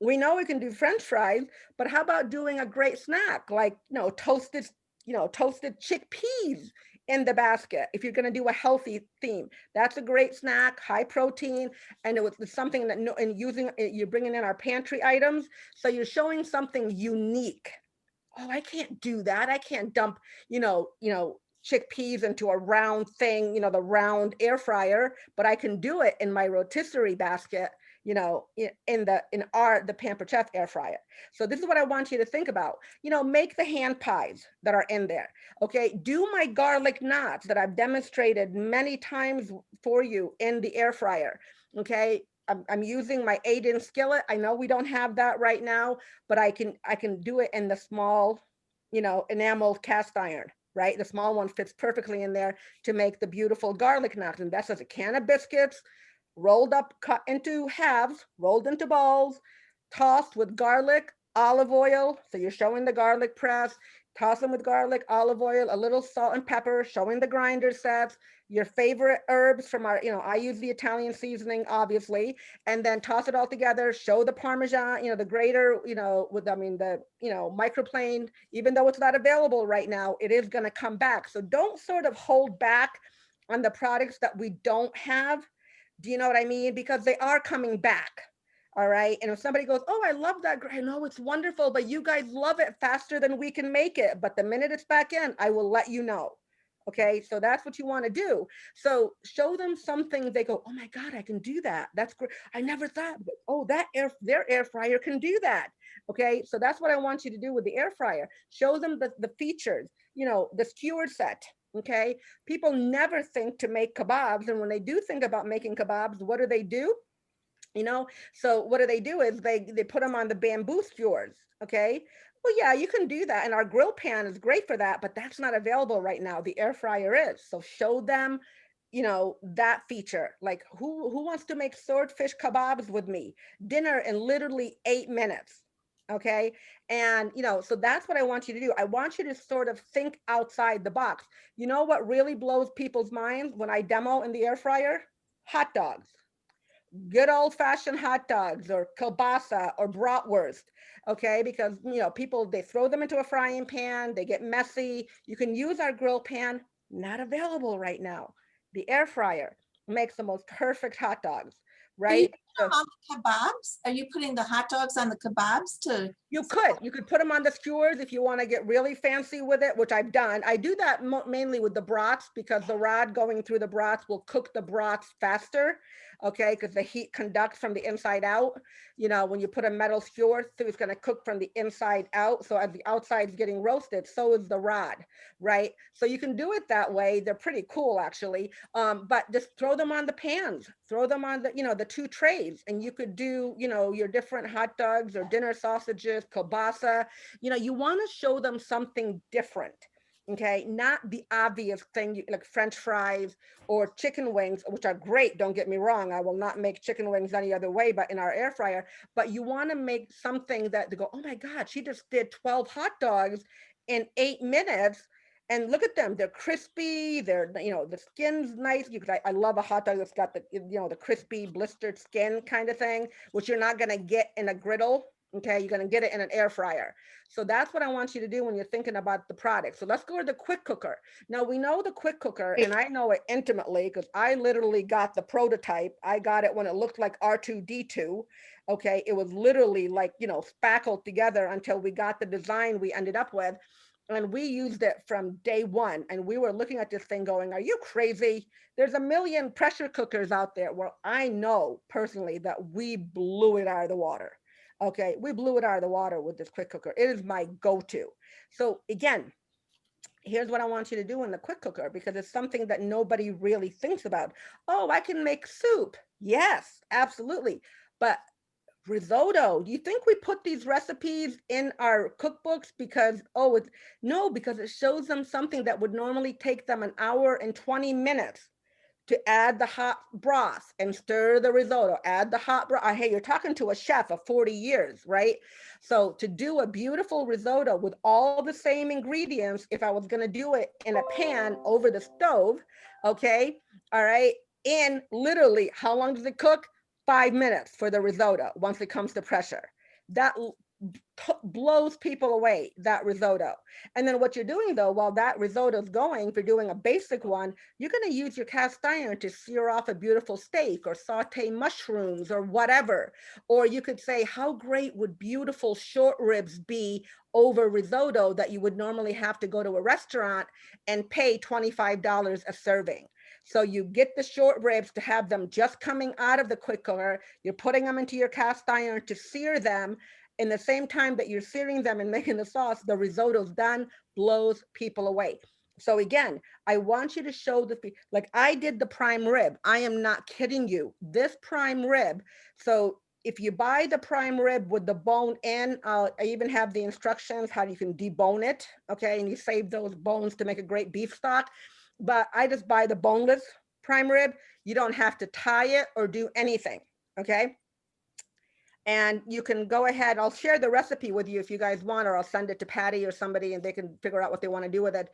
We know we can do French fries, but how about doing a great snack like, toasted chickpeas in the basket? If you're going to do a healthy theme, that's a great snack, high protein, and it's something that you're bringing in our pantry items. So you're showing something unique. Oh, I can't do that. I can't dump, chickpeas into a round thing, you know, the round air fryer, but I can do it in my rotisserie basket, you know, in the Pampered Chef air fryer. So this is what I want you to think about. You know, make the hand pies that are in there. Okay, do my garlic knots that I've demonstrated many times for you in the air fryer. Okay, I'm using my 8-inch skillet. I know we don't have that right now, but I can do it in the small, you know, enamel cast iron, right? The small one fits perfectly in there to make the beautiful garlic knots. And that's just a can of biscuits, rolled up, cut into halves, rolled into balls, tossed with garlic, olive oil. So you're showing the garlic press, toss them with garlic, olive oil, a little salt and pepper, showing the grinder sets, your favorite herbs from our, you know, I use the Italian seasoning, obviously, and then toss it all together, show the Parmesan, you know, the grater, you know, with, I mean, the, you know, microplane, even though it's not available right now, it is going to come back. So don't sort of hold back on the products that we don't have. Do you know what I mean? Because they are coming back. All right. And if somebody goes, oh, I love that. I know it's wonderful, but you guys love it faster than we can make it. But the minute it's back in, I will let you know. Okay. So that's what you want to do. So show them something. They go, oh my God, I can do that. That's great. I never thought, oh, their air fryer can do that. Okay. So that's what I want you to do with the air fryer. Show them the features, you know, the skewer set. Okay. People never think to make kebabs. And when they do think about making kebabs, what do? You know, so what do is they put them on the bamboo skewers. Okay. Well, yeah, you can do that. And our grill pan is great for that, but that's not available right now. The air fryer is. So show them, you know, that feature. Like who wants to make swordfish kebabs with me? Dinner in literally 8 minutes. Okay. And, you know, so that's what I want you to do. I want you to sort of think outside the box. You know what really blows people's minds when I demo in the air fryer? Hot dogs. Good old fashioned hot dogs or kielbasa or bratwurst. Okay. Because, you know, people, they throw them into a frying pan, they get messy. You can use our grill pan, not available right now. The air fryer makes the most perfect hot dogs, right? So On the kebabs? Are you putting the hot dogs on the kebabs to? you could put them on the skewers if you want to get really fancy with it, which I've done. I do that mainly with the brats because the rod going through the brats will cook the brats faster. Okay, because the heat conducts from the inside out. You know, when you put a metal skewer through, it's going to cook from the inside out. So as the outside is getting roasted, so is the rod, right? So you can do it that way. They're pretty cool, actually. But just throw them on the pans, throw them on the, you know, the 2 trays, and you could do, you know, your different hot dogs or dinner sausages, kielbasa. You know, you want to show them something different. Okay, not the obvious thing like French fries or chicken wings, which are great. Don't get me wrong. I will not make chicken wings any other way, but in our air fryer. But you want to make something that they go, oh my God, she just did 12 hot dogs in 8 minutes. And look at them, they're crispy. They're, you know, the skin's nice. I love a hot dog that's got the, you know, the crispy blistered skin kind of thing, which you're not going to get in a griddle. Okay, you're going to get it in an air fryer. So that's what I want you to do when you're thinking about the product. So let's go to the quick cooker. Now we know the quick cooker, and I know it intimately because I literally got the prototype. I got it when it looked like R2-D2. Okay, it was literally like, you know, spackled together until we got the design we ended up with. And we used it from day one. And we were looking at this thing going, are you crazy? There's a million pressure cookers out there where I know personally that we blew it out of the water. Okay, we blew it out of the water with this quick cooker. It is my go-to. So again, here's what I want you to do in the quick cooker, because it's something that nobody really thinks about. Oh, I can make soup. Yes, absolutely. But risotto, do you think we put these recipes in our cookbooks because, no, because it shows them something that would normally take them 1 hour and 20 minutes. To add the hot broth and stir the risotto, add the hot broth. Hey, you're talking to a chef of 40 years, right? So to do a beautiful risotto with all the same ingredients, if I was going to do it in a pan over the stove, okay, all right, in literally, how long does it cook? 5 minutes for the risotto once it comes to pressure. That blows people away, that risotto. And then what you're doing though, while that risotto is going, if you're doing a basic one, you're going to use your cast iron to sear off a beautiful steak or saute mushrooms or whatever. Or you could say, how great would beautiful short ribs be over risotto that you would normally have to go to a restaurant and pay $25 a serving. So you get the short ribs to have them just coming out of the quick cooker. You're putting them into your cast iron to sear them. In the same time that you're searing them and making the sauce, the risotto's done, blows people away. So again, I want you to show like I did the prime rib. I am not kidding you. This prime rib. So if you buy the prime rib with the bone in, I even have the instructions how you can debone it. Okay, and you save those bones to make a great beef stock. But I just buy the boneless prime rib. You don't have to tie it or do anything, okay? And you can go ahead, I'll share the recipe with you if you guys want, or I'll send it to Patty or somebody and they can figure out what they want to do with it.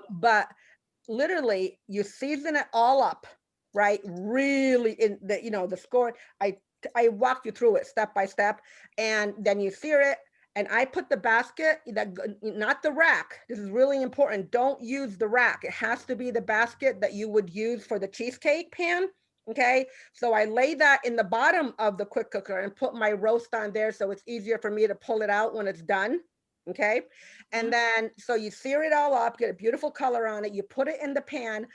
But literally you season it all up, right? Really in the, the score, I walk you through it step by step, and then you sear it. And I put the basket, not the rack. This is really important. Don't use the rack. It has to be the basket that you would use for the cheesecake pan. Okay. So I lay that in the bottom of the quick cooker and put my roast on there. So it's easier for me to pull it out when it's done. Okay. And then, so you sear it all up, get a beautiful color on it. You put it in the pan,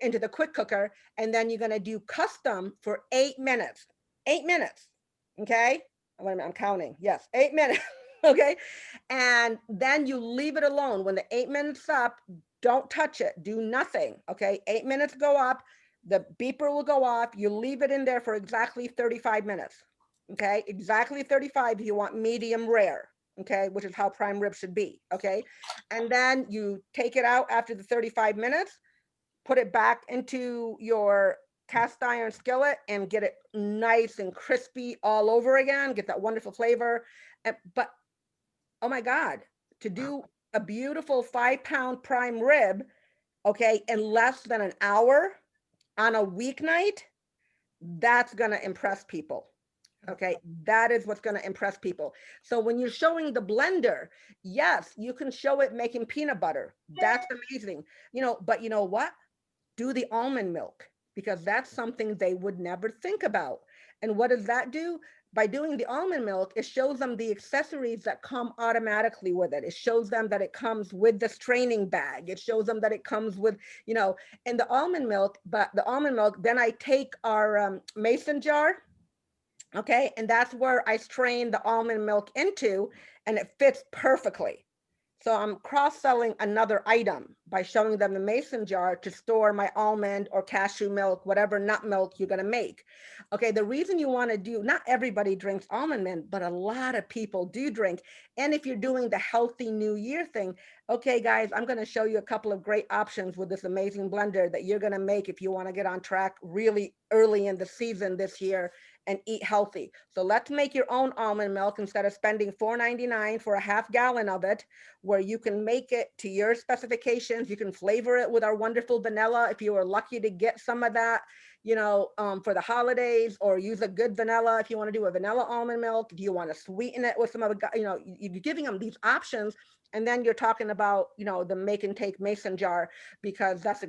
into the quick cooker, and then you're going to do custom for 8 minutes. 8 minutes. Okay. Wait a minute, I'm counting. Yes. 8 minutes. Okay. And then you leave it alone. When the 8 minutes up, don't touch it. Do nothing. Okay. 8 minutes go up. The beeper will go off. You leave it in there for exactly 35 minutes. Okay. Exactly 35 if you want medium rare. Okay. Which is how prime rib should be. Okay. And then you take it out after the 35 minutes, put it back into your cast iron skillet and get it nice and crispy all over again. Get that wonderful flavor. But oh my God, to do a beautiful 5-pound prime rib, okay, in less than an hour on a weeknight, that's going to impress people. Okay, that is what's going to impress people. So when you're showing the blender, yes, you can show it making peanut butter. That's amazing. But you know what? Do the almond milk, because that's something they would never think about. And what does that do? By doing the almond milk, it shows them the accessories that come automatically with it. It shows them that it comes with the straining bag. It shows them that it comes with, and the almond milk, then I take our mason jar, okay? And that's where I strain the almond milk into, and it fits perfectly. So I'm cross-selling another item by showing them the mason jar to store my almond or cashew milk, whatever nut milk you're going to make. Okay, the reason you want to do, not everybody drinks almond milk, but a lot of people do drink. And if you're doing the healthy new year thing, okay, guys, I'm going to show you a couple of great options with this amazing blender that you're going to make if you want to get on track really early in the season this year and eat healthy. So let's make your own almond milk instead of spending $4.99 for a half gallon of it, where you can make it to your specifications. You can flavor it with our wonderful vanilla if you are lucky to get some of that, for the holidays, or use a good vanilla if you want to do a vanilla almond milk. Do you want to sweeten it with some of the, you're giving them these options. And then you're talking about, the make and take mason jar, because that's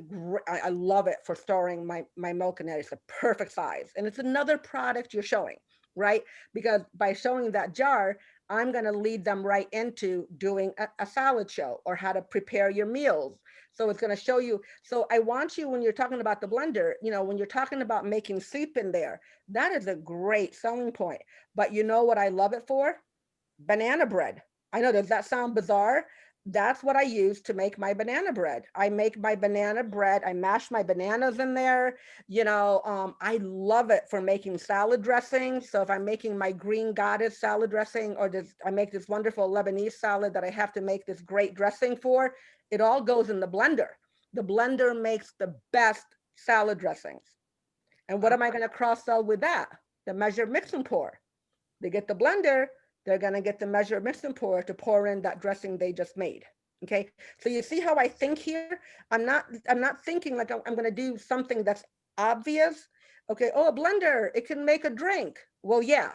I love it for storing my milk in there. It's a perfect size. And it's another product you're showing, right? Because by showing that jar, I'm going to lead them right into doing a salad show, or how to prepare your meals. So it's going to show you. So I want you, when you're talking about the blender, when you're talking about making soup in there, that is a great selling point. But you know what I love it for? Banana bread. I know, does that sound bizarre? That's what I use to make my banana bread. I make my banana bread. I mash my bananas in there. I love it for making salad dressing. So if I'm making my green goddess salad dressing, or I make this wonderful Lebanese salad that I have to make this great dressing for, it all goes in the blender. The blender makes the best salad dressings. And what am I going to cross sell with that? The measured mix and pour. They get the blender, they're going to get the measure mix and pour to pour in that dressing they just made. Okay. So you see how I think here? I'm not thinking like I'm going to do something that's obvious. Okay. Oh, a blender, it can make a drink. Well, yeah.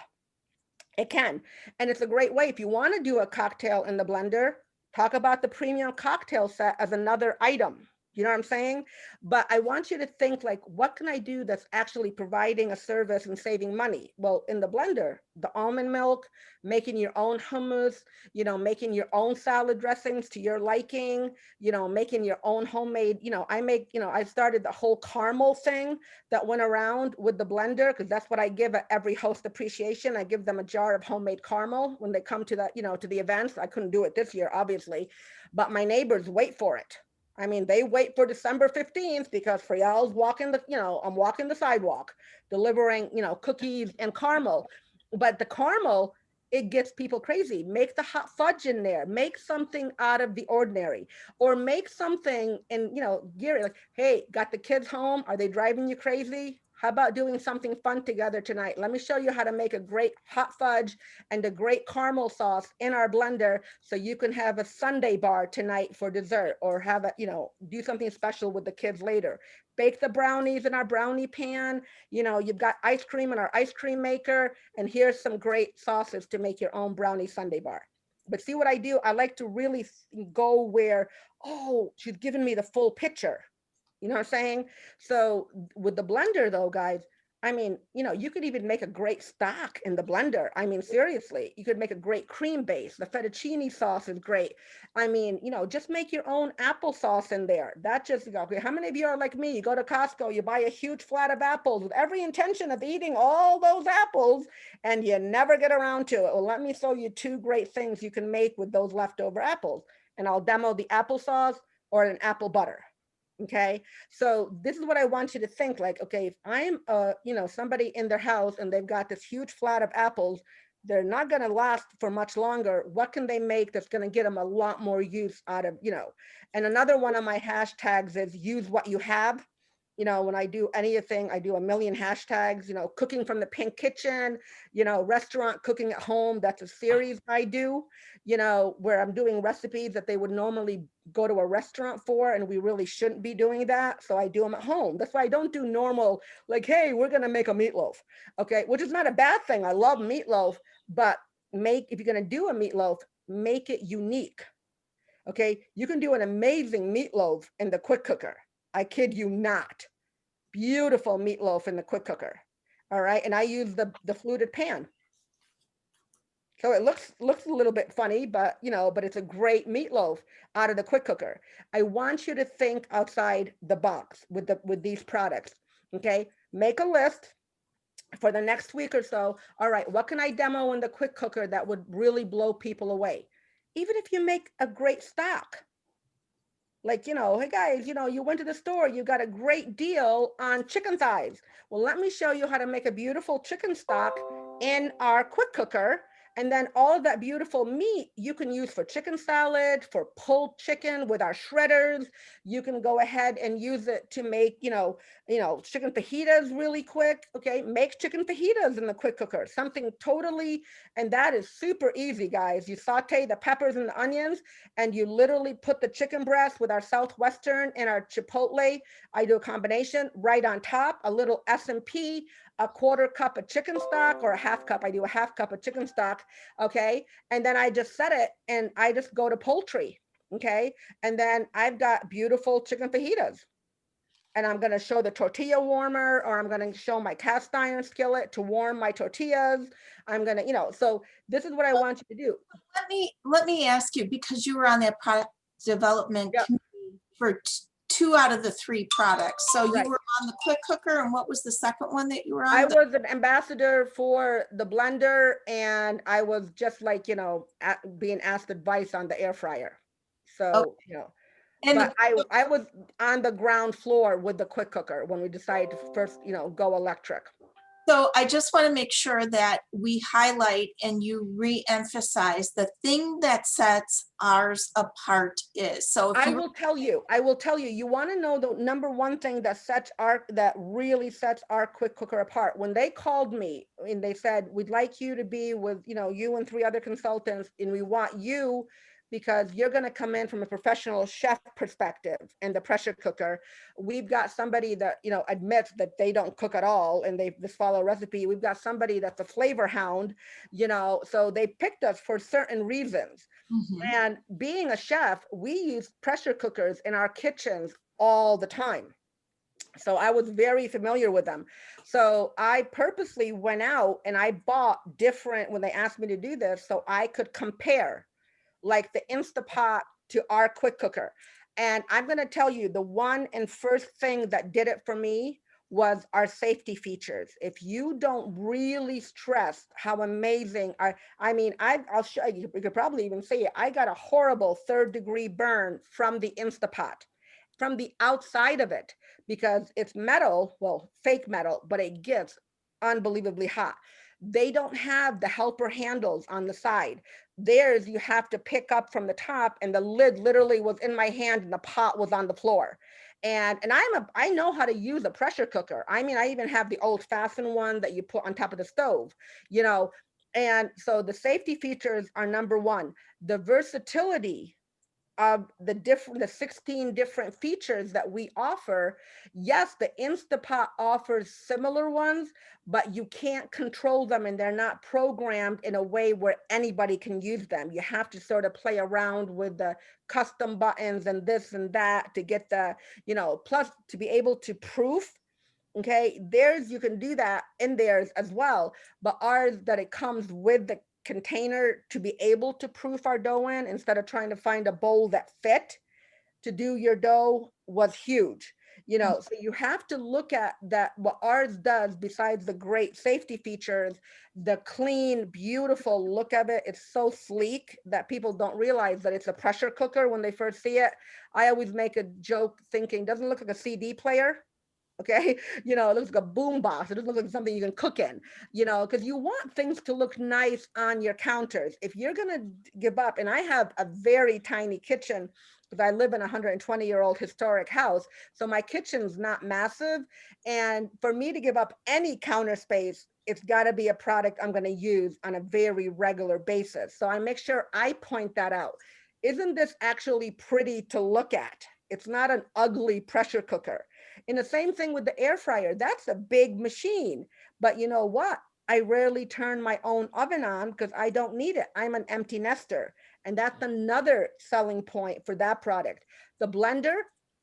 It can. And it's a great way. If you want to do a cocktail in the blender, talk about the premium cocktail set as another item. You know what I'm saying? But I want you to think like, what can I do that's actually providing a service and saving money? Well, in the blender, the almond milk, making your own hummus, you know, making your own salad dressings to your liking, you know, making your own homemade, you know, I started the whole caramel thing that went around with the blender, because that's what I give at every host appreciation. I give them a jar of homemade caramel when they come to the, you know, to the events. I couldn't do it this year, obviously, but my neighbors wait for it. I mean, they wait for December 15th because Friel's walking the, you know, I'm walking the sidewalk, delivering, you know, cookies and caramel. But the caramel, it gets people crazy. Make the hot fudge in there. Make something out of the ordinary, or make something and, you know, Gary, like, hey, got the kids home? Are they driving you crazy? How about doing something fun together tonight? Let me show you how to make a great hot fudge and a great caramel sauce in our blender so you can have a sundae bar tonight for dessert, or have a, you know, do something special with the kids later. Bake the brownies in our brownie pan. You know, you've got ice cream in our ice cream maker, and here's some great sauces to make your own brownie sundae bar. But see what I do? I like to really go where, oh, she's giving me the full picture. You know what I'm saying? So with the blender though, guys, I mean, you know, you could even make a great stock in the blender. I mean, seriously, you could make a great cream base. The fettuccine sauce is great. I mean, you know, just make your own applesauce in there. That just, okay, how many of you are like me? You go to Costco, you buy a huge flat of apples with every intention of eating all those apples, and you never get around to it. Well, let me show you two great things you can make with those leftover apples. And I'll demo the applesauce or an apple butter. Okay, so this is what I want you to think, like, okay, if I'm you know, somebody in their house and they've got this huge flat of apples, they're not going to last for much longer. What can they make that's going to get them a lot more use out of, you know? And another one of my hashtags is use what you have. You know, when I do anything, I do a million hashtags, you know, cooking from the pink kitchen, you know, restaurant cooking at home. That's a series I do, you know, where I'm doing recipes that they would normally go to a restaurant for, and we really shouldn't be doing that. So I do them at home. That's why I don't do normal, like, hey, we're going to make a meatloaf. Okay. Which is not a bad thing. I love meatloaf, but if you're going to do a meatloaf, make it unique. Okay. You can do an amazing meatloaf in the quick cooker. I kid you not. Beautiful meatloaf in the quick cooker. All right. And I use the fluted pan. So it looks a little bit funny, but you know, but it's a great meatloaf out of the quick cooker. I want you to think outside the box with these products. Okay. Make a list for the next week or so. All right, what can I demo in the quick cooker that would really blow people away? Even if you make a great stock. Like, you know, hey guys, you know, you went to the store, you got a great deal on chicken thighs. Well, let me show you how to make a beautiful chicken stock in our quick cooker. And then all of that beautiful meat you can use for chicken salad, for pulled chicken with our shredders. You can go ahead and use it to make, you know, chicken fajitas really quick. Okay, make chicken fajitas in the quick cooker, something totally, and that is super easy, guys. You saute the peppers and the onions, and you literally put the chicken breast with our Southwestern and our Chipotle. I do a combination right on top, a little S&P, a quarter cup of chicken stock, or a half cup. I do a half cup of chicken stock. Okay. And then I just set it and I just go to poultry. Okay. And then I've got beautiful chicken fajitas. And I'm going to show the tortilla warmer, or I'm going to show my cast iron skillet to warm my tortillas. I'm going to, you know, so this is what I want you to do. Let me ask you, because you were on that product development Yep. committee for 2 out of the 3 products. So Right. you were on the quick cooker, and what was the second one that you were on? I was an ambassador for the blender, and I was just like, you know, being asked advice on the air fryer. So, you know, And but I was on the ground floor with the quick cooker when we decided to first, you know, go electric. so I just want to make sure that we highlight and you re-emphasize the thing that sets ours apart is. So if I you will tell you, you want to know the number one thing that really sets our quick cooker apart. When they called me and they said, we'd like you to be with, you know, you and 3 other consultants, and we want you because you're going to come in from a professional chef perspective and the pressure cooker. We've got somebody that, you know, admits that they don't cook at all and they just follow a recipe. We've got somebody that's a flavor hound, you know, so they picked us for certain reasons. Mhm. And being a chef, we use pressure cookers in our kitchens all the time. So I was very familiar with them. So I purposely went out and I bought different when they asked me to do this so I could compare like the Instapot to our quick cooker. And I'm going to tell you the one and first thing that did it for me was our safety features. If you don't really stress how amazing I mean, I'll show you, you could probably even see it. I got a horrible 3rd-degree burn from the Instapot, from the outside of it, because it's metal, well, fake metal, but it gets unbelievably hot. They don't have the helper handles on the side. Theirs, you have to pick up from the top, and the lid literally was in my hand and the pot was on the floor. And I know how to use a pressure cooker. I mean, I even have the old-fashioned one that you put on top of the stove, you know. And so the safety features are number one. The versatility of the 16 different features that we offer. Yes, the Instapot offers similar ones, but you can't control them and they're not programmed in a way where anybody can use them. You have to sort of play around with the custom buttons and this and that to get the, you know, plus to be able to proof. Okay, theirs, you can do that in theirs as well, but ours, that it comes with the container to be able to proof our dough in instead of trying to find a bowl that fit to do your dough was huge. You know, so you have to look at that, what ours does besides the great safety features, the clean, beautiful look of it. It's so sleek that people don't realize that it's a pressure cooker when they first see it. I always make a joke thinking, doesn't look like a CD player. Okay, you know, it looks like a boom box. It doesn't look like something you can cook in, you know, because you want things to look nice on your counters. If you're gonna give up, and I have a very tiny kitchen because I live in a 120-year-old historic house, so my kitchen's not massive. And for me to give up any counter space, it's got to be a product I'm going to use on a very regular basis. So I make sure I point that out. Isn't this actually pretty to look at? It's not an ugly pressure cooker. And the same thing with the air fryer. That's a big machine. But you know what? I rarely turn my own oven on because I don't need it. I'm an empty nester. And that's another selling point for that product. The blender,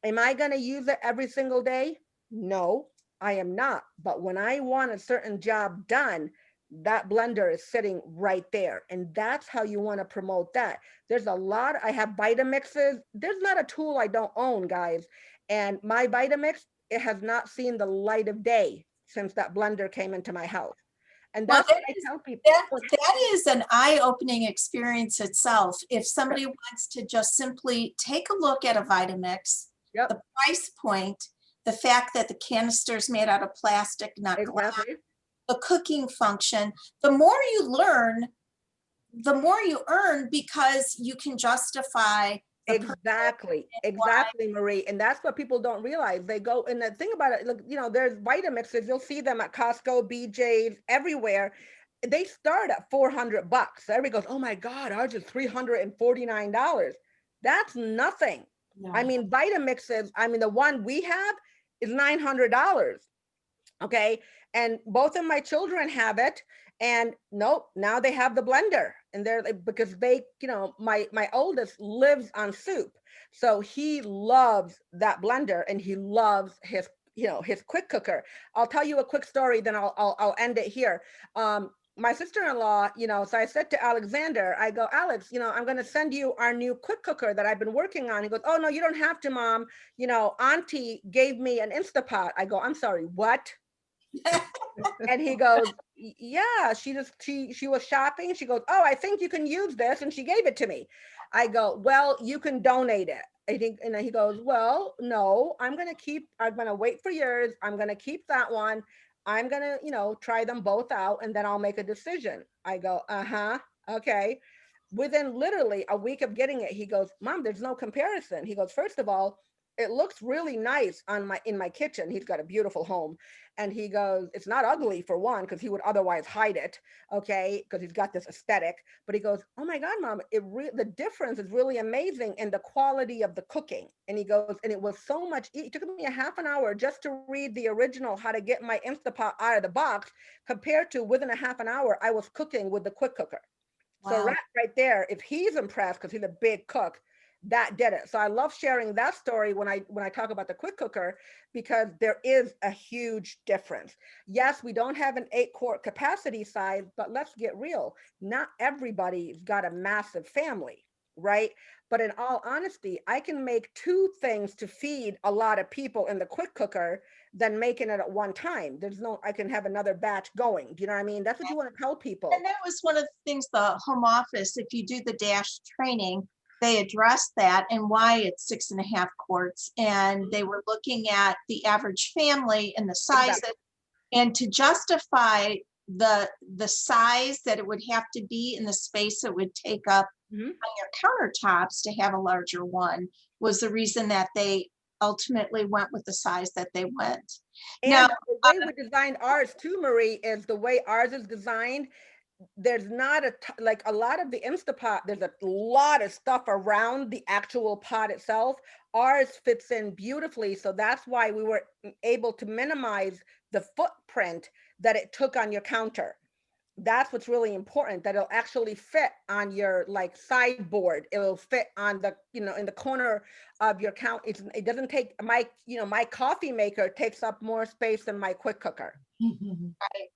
am I going to use it every single day? No, I am not. But when I want a certain job done, that blender is sitting right there. And that's how you want to promote that. There's a lot. I have Vitamixes. There's not a tool I don't own, guys. And my Vitamix, it has not seen the light of day since that blender came into my house. And Well, that's what I tell people. that is an eye-opening experience itself. If somebody wants to just simply take a look at a Vitamix, Yep. the price point, the fact that the canister is made out of plastic, not glass, Exactly. the cooking function, the more you learn, the more you earn because you can justify the Exactly, Marie. And that's what people don't realize. They go, and the thing about it, look, you know, there's Vitamixes, you'll see them at Costco, BJ's, everywhere. They start at $400. Everybody goes, oh my God, ours is $349. That's nothing. I mean, Vitamixes, I mean, the one we have is $900. Okay. And both of my children have it. And nope, now they have the blender. And they're because they, you know, my oldest lives on soup. So he loves that blender and he loves his, you know, his quick cooker. I'll tell you a quick story, then I'll end it here. My sister-in-law, you know, so I said to Alexander, I go, Alex, you know, I'm going to send you our new quick cooker that I've been working on. He goes, oh no, you don't have to, Mom. You know, Auntie gave me an Instapot. I go, I'm sorry, what? And he goes, yeah, she was shopping. She goes, oh, I think you can use this. And she gave it to me. I go, well, you can donate it. I think, and he goes, well, no, I'm going to wait for yours. I'm going to keep that one. I'm going to, you know, try them both out and then I'll make a decision. I go, uh-huh. Okay. Within literally a week of getting it, he goes, Mom, there's no comparison. He goes, first of all, it looks really nice in my kitchen. He's got a beautiful home. And he goes, it's not ugly for one, because he would otherwise hide it, okay, because he's got this aesthetic. But he goes, oh my God, Mom, the difference is really amazing in the quality of the cooking. And he goes, and it was so much, it took me a half an hour just to read the original, how to get my Instapot out of the box, compared to within a half an hour, I was cooking with the quick cooker. So Wow. right there, if he's impressed, because he's a big cook, that did it. So I love sharing that story when I talk about the quick cooker, because there is a huge difference. Yes, we don't have an 8-quart capacity size, but let's get real. Not everybody's got a massive family, right? But in all honesty, I can make 2 things to feed a lot of people in the quick cooker than making it at one time. I can have another batch going. Do you know what I mean? That's what you want to tell people. And that was one of the things the home office, if you do the DASH training, they addressed that and why it's 6.5 quarts. And they were looking at the average family and the size Exactly. and to justify the size that it would have to be in the space it would take up Mhm. on your countertops to have a larger one was the reason that they ultimately went with the size that they went. And Now, the way we designed ours too, Marie, is the way ours is designed. There's not like a lot of the Instapot, there's a lot of stuff around the actual pot itself. Ours fits in beautifully. So that's why we were able to minimize the footprint that it took on your counter. That's what's really important, that it'll actually fit on your like sideboard. It'll fit on the, in the corner of your it doesn't take my coffee maker takes up more space than my quick cooker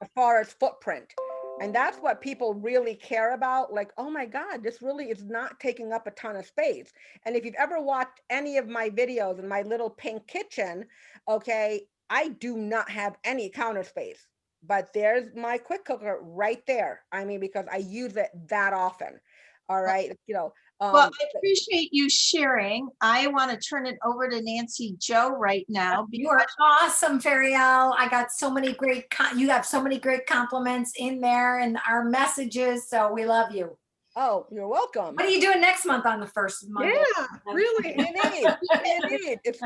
as far as footprint. And that's what people really care about. Like, oh my God, this really is not taking up a ton of space. And if you've ever watched any of my videos in my little pink kitchen, okay, I do not have any counter space, but there's my quick cooker right there. I mean, because I use it that often. All right. well, I appreciate you sharing. I want to turn it over to Nancy Joe right now. You are awesome, Feriel. I got so many great, you have so many great compliments in there and our messages. So we love you. Oh, you're welcome. What are you doing next month on the first Monday? Yeah, really. Indeed. It's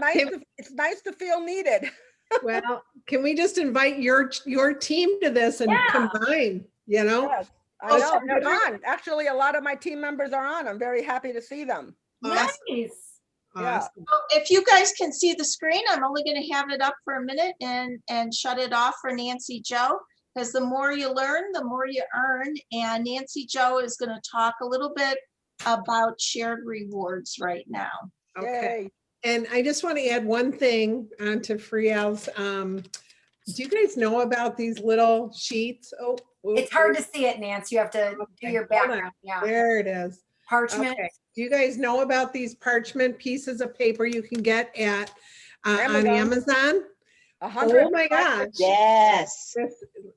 nice to feel needed. Well, can we just invite your team to this and Yeah. combine, Yes, I That's know. They're great. on. Actually, a lot of my team members are on. I'm very happy to see them. Awesome. Nice. Yeah. Awesome. If you guys can see the screen, I'm only going to have it up for a minute and shut it off for Nancy Joe, because the more you learn, the more you earn. And Nancy Joe is going to talk a little bit about shared rewards right now. Okay. Yay. And I just want to add one thing onto Friel's. Do you guys know about these little sheets? Oh, It's hard to see it, Nance. You have to do Okay, your hold on. background. Yeah. There it is. Parchment. Okay. Do you guys know about these parchment pieces of paper you can get at on Amazon. Amazon? 100. Oh my gosh. Yes, You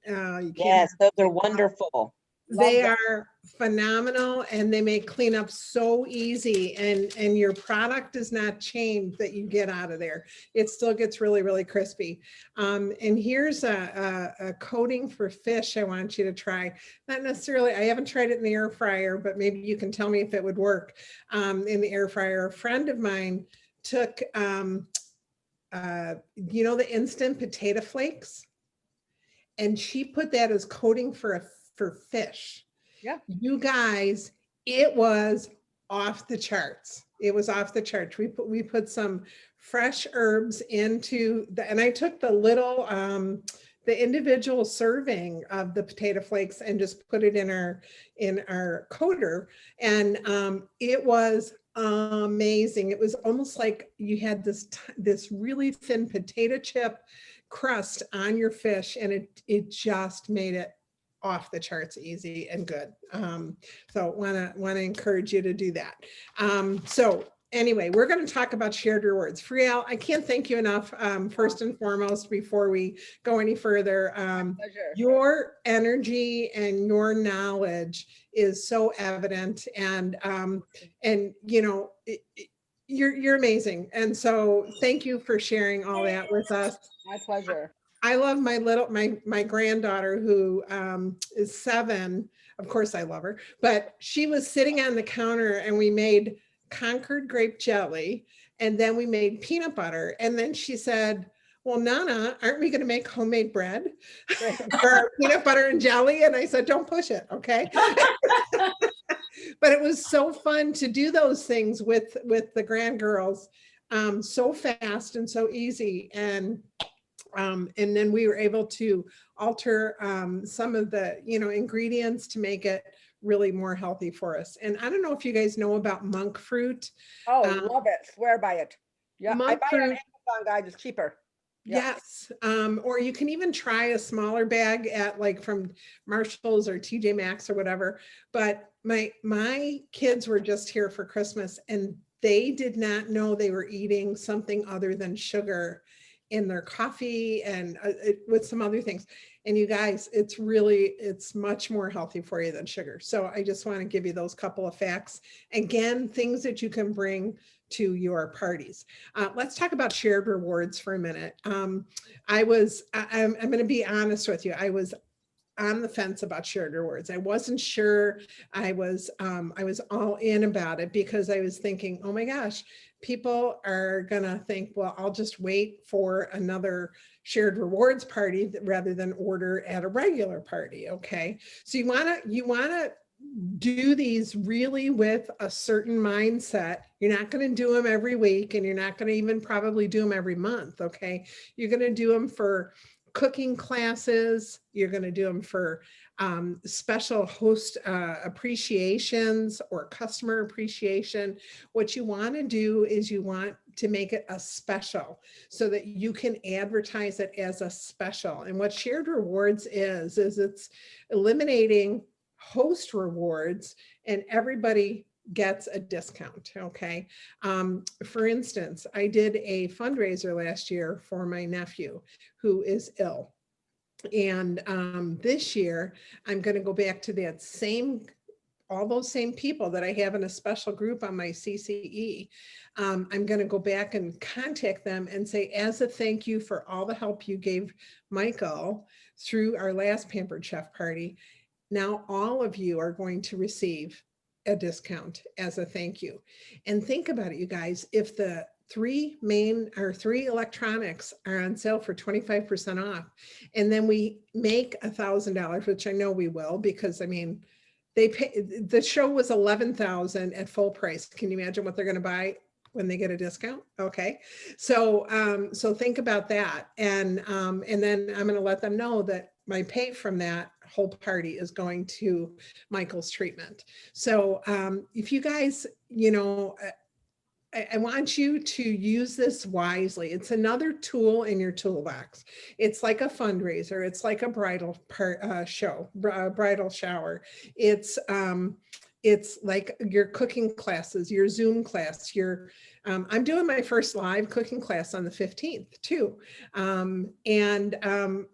can't. yes, those are wonderful. They Love are phenomenal and they make cleanup so easy, and your product does not change that you get out of there. It still gets really, really crispy. And here's a coating for fish I want you to try. Not necessarily, I haven't tried it in the air fryer, but maybe you can tell me if it would work in the air fryer. A friend of mine took, the instant potato flakes, and she put that as coating for fish. Yeah. You guys, it was off the charts. It was off the charts. We put some fresh herbs into and I took the little the individual serving of the potato flakes and just put it in our coater, and it was amazing. It was almost like you had this really thin potato chip crust on your fish, and it just made it off the charts easy and good. So want to encourage you to do that. So anyway, we're going to talk about shared rewards. Friel, I can't thank you enough. First and foremost, before we go any further, Pleasure. your energy and your knowledge is so evident, and you're amazing. And so thank you for sharing all that with us. My pleasure. I love my granddaughter, who is 7. Of course I love her, but she was sitting on the counter and we made Concord grape jelly, and then we made peanut butter. And then she said, well, Nana, aren't we going to make homemade bread or peanut butter and jelly? And I said, don't push it. Okay. But it was so fun to do those things with the grand girls, so fast and so easy. And then we were able to alter some of the, ingredients to make it really more healthy for us. And I don't know if you guys know about monk fruit. Oh, Um, love it. Swear by it. Yeah, I monk buy it on fruit. Amazon, guys. It's cheaper. Yeah. Yes. Or you can even try a smaller bag at like from Marshalls or TJ Maxx or whatever. But my kids were just here for Christmas and they did not know they were eating something other than sugar in their coffee and with some other things. And you guys, it's much more healthy for you than sugar. So I just want to give you those couple of facts. Again, things that you can bring to your parties. Let's talk about shared rewards for a minute. I'm going to be honest with you. I was on the fence about shared rewards. I wasn't sure. I was all in about it because I was thinking, oh my gosh, people are gonna think, well, I'll just wait for another shared rewards party rather than order at a regular party. Okay, so you wanna do these really with a certain mindset. You're not going to do them every week and you're not going to even probably do them every month. Okay. You're going to do them for cooking classes. You're going to do them for special host appreciations or customer appreciation. What you want to do is you want to make it a special so that you can advertise it as a special. And what shared rewards is it's eliminating host rewards and everybody gets a discount. Okay. For instance, I did a fundraiser last year for my nephew who is ill. And this year I'm going to go back to all those same people that I have in a special group on my CCE. I'm going to go back and contact them and say, as a thank you for all the help you gave Michael through our last Pampered Chef party, now all of you are going to receive a discount as a thank you. And think about it, you guys, if the three electronics are on sale for 25% off, and then we make $1,000, which I know we will, because I mean, the show was $11,000 at full price. Can you imagine what they're going to buy when they get a discount? Okay. So think about that. And then I'm going to let them know that my pay from that whole party is going to Michael's treatment. So if you guys, I want you to use this wisely. It's another tool in your toolbox. It's like a fundraiser. It's like a bridal bridal shower. It's like your cooking classes, your Zoom class, I'm doing my first live cooking class on the 15th too. I'm going to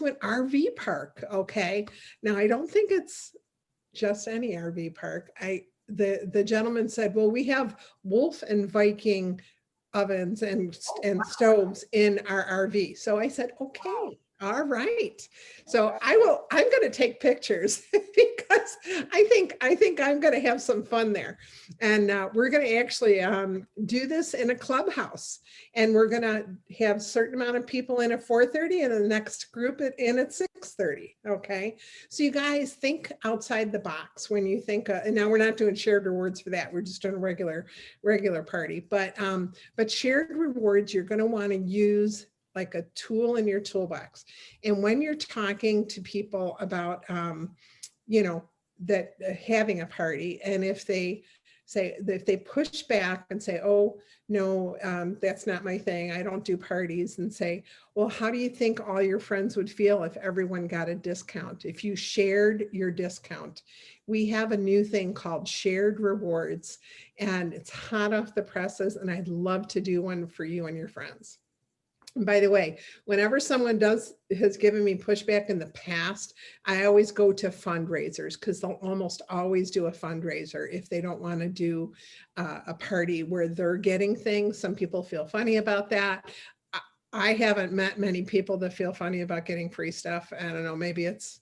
an RV park. Okay. Now I don't think it's just any RV park. The gentleman said, well, we have Wolf and Viking ovens and stoves in our RV. So I said, okay, all right. So I'm going to take pictures because I think I'm going to have some fun there. And we're going to actually do this in a clubhouse, and we're going to have a certain amount of people in at 4:30 and the next group in at 6:30. Okay. So you guys think outside the box when you think, and now we're not doing shared rewards for that. We're just doing a regular party, but shared rewards, you're going to want to use like a tool in your toolbox. And when you're talking to people about, that having a party, and if they push back and say, oh, no, that's not my thing, I don't do parties, and say, well, how do you think all your friends would feel if everyone got a discount, if you shared your discount? We have a new thing called shared rewards, and it's hot off the presses, and I'd love to do one for you and your friends. And by the way, whenever someone has given me pushback in the past, I always go to fundraisers because they'll almost always do a fundraiser if they don't want to do a party where they're getting things. Some people feel funny about that. I haven't met many people that feel funny about getting free stuff. I don't know, maybe it's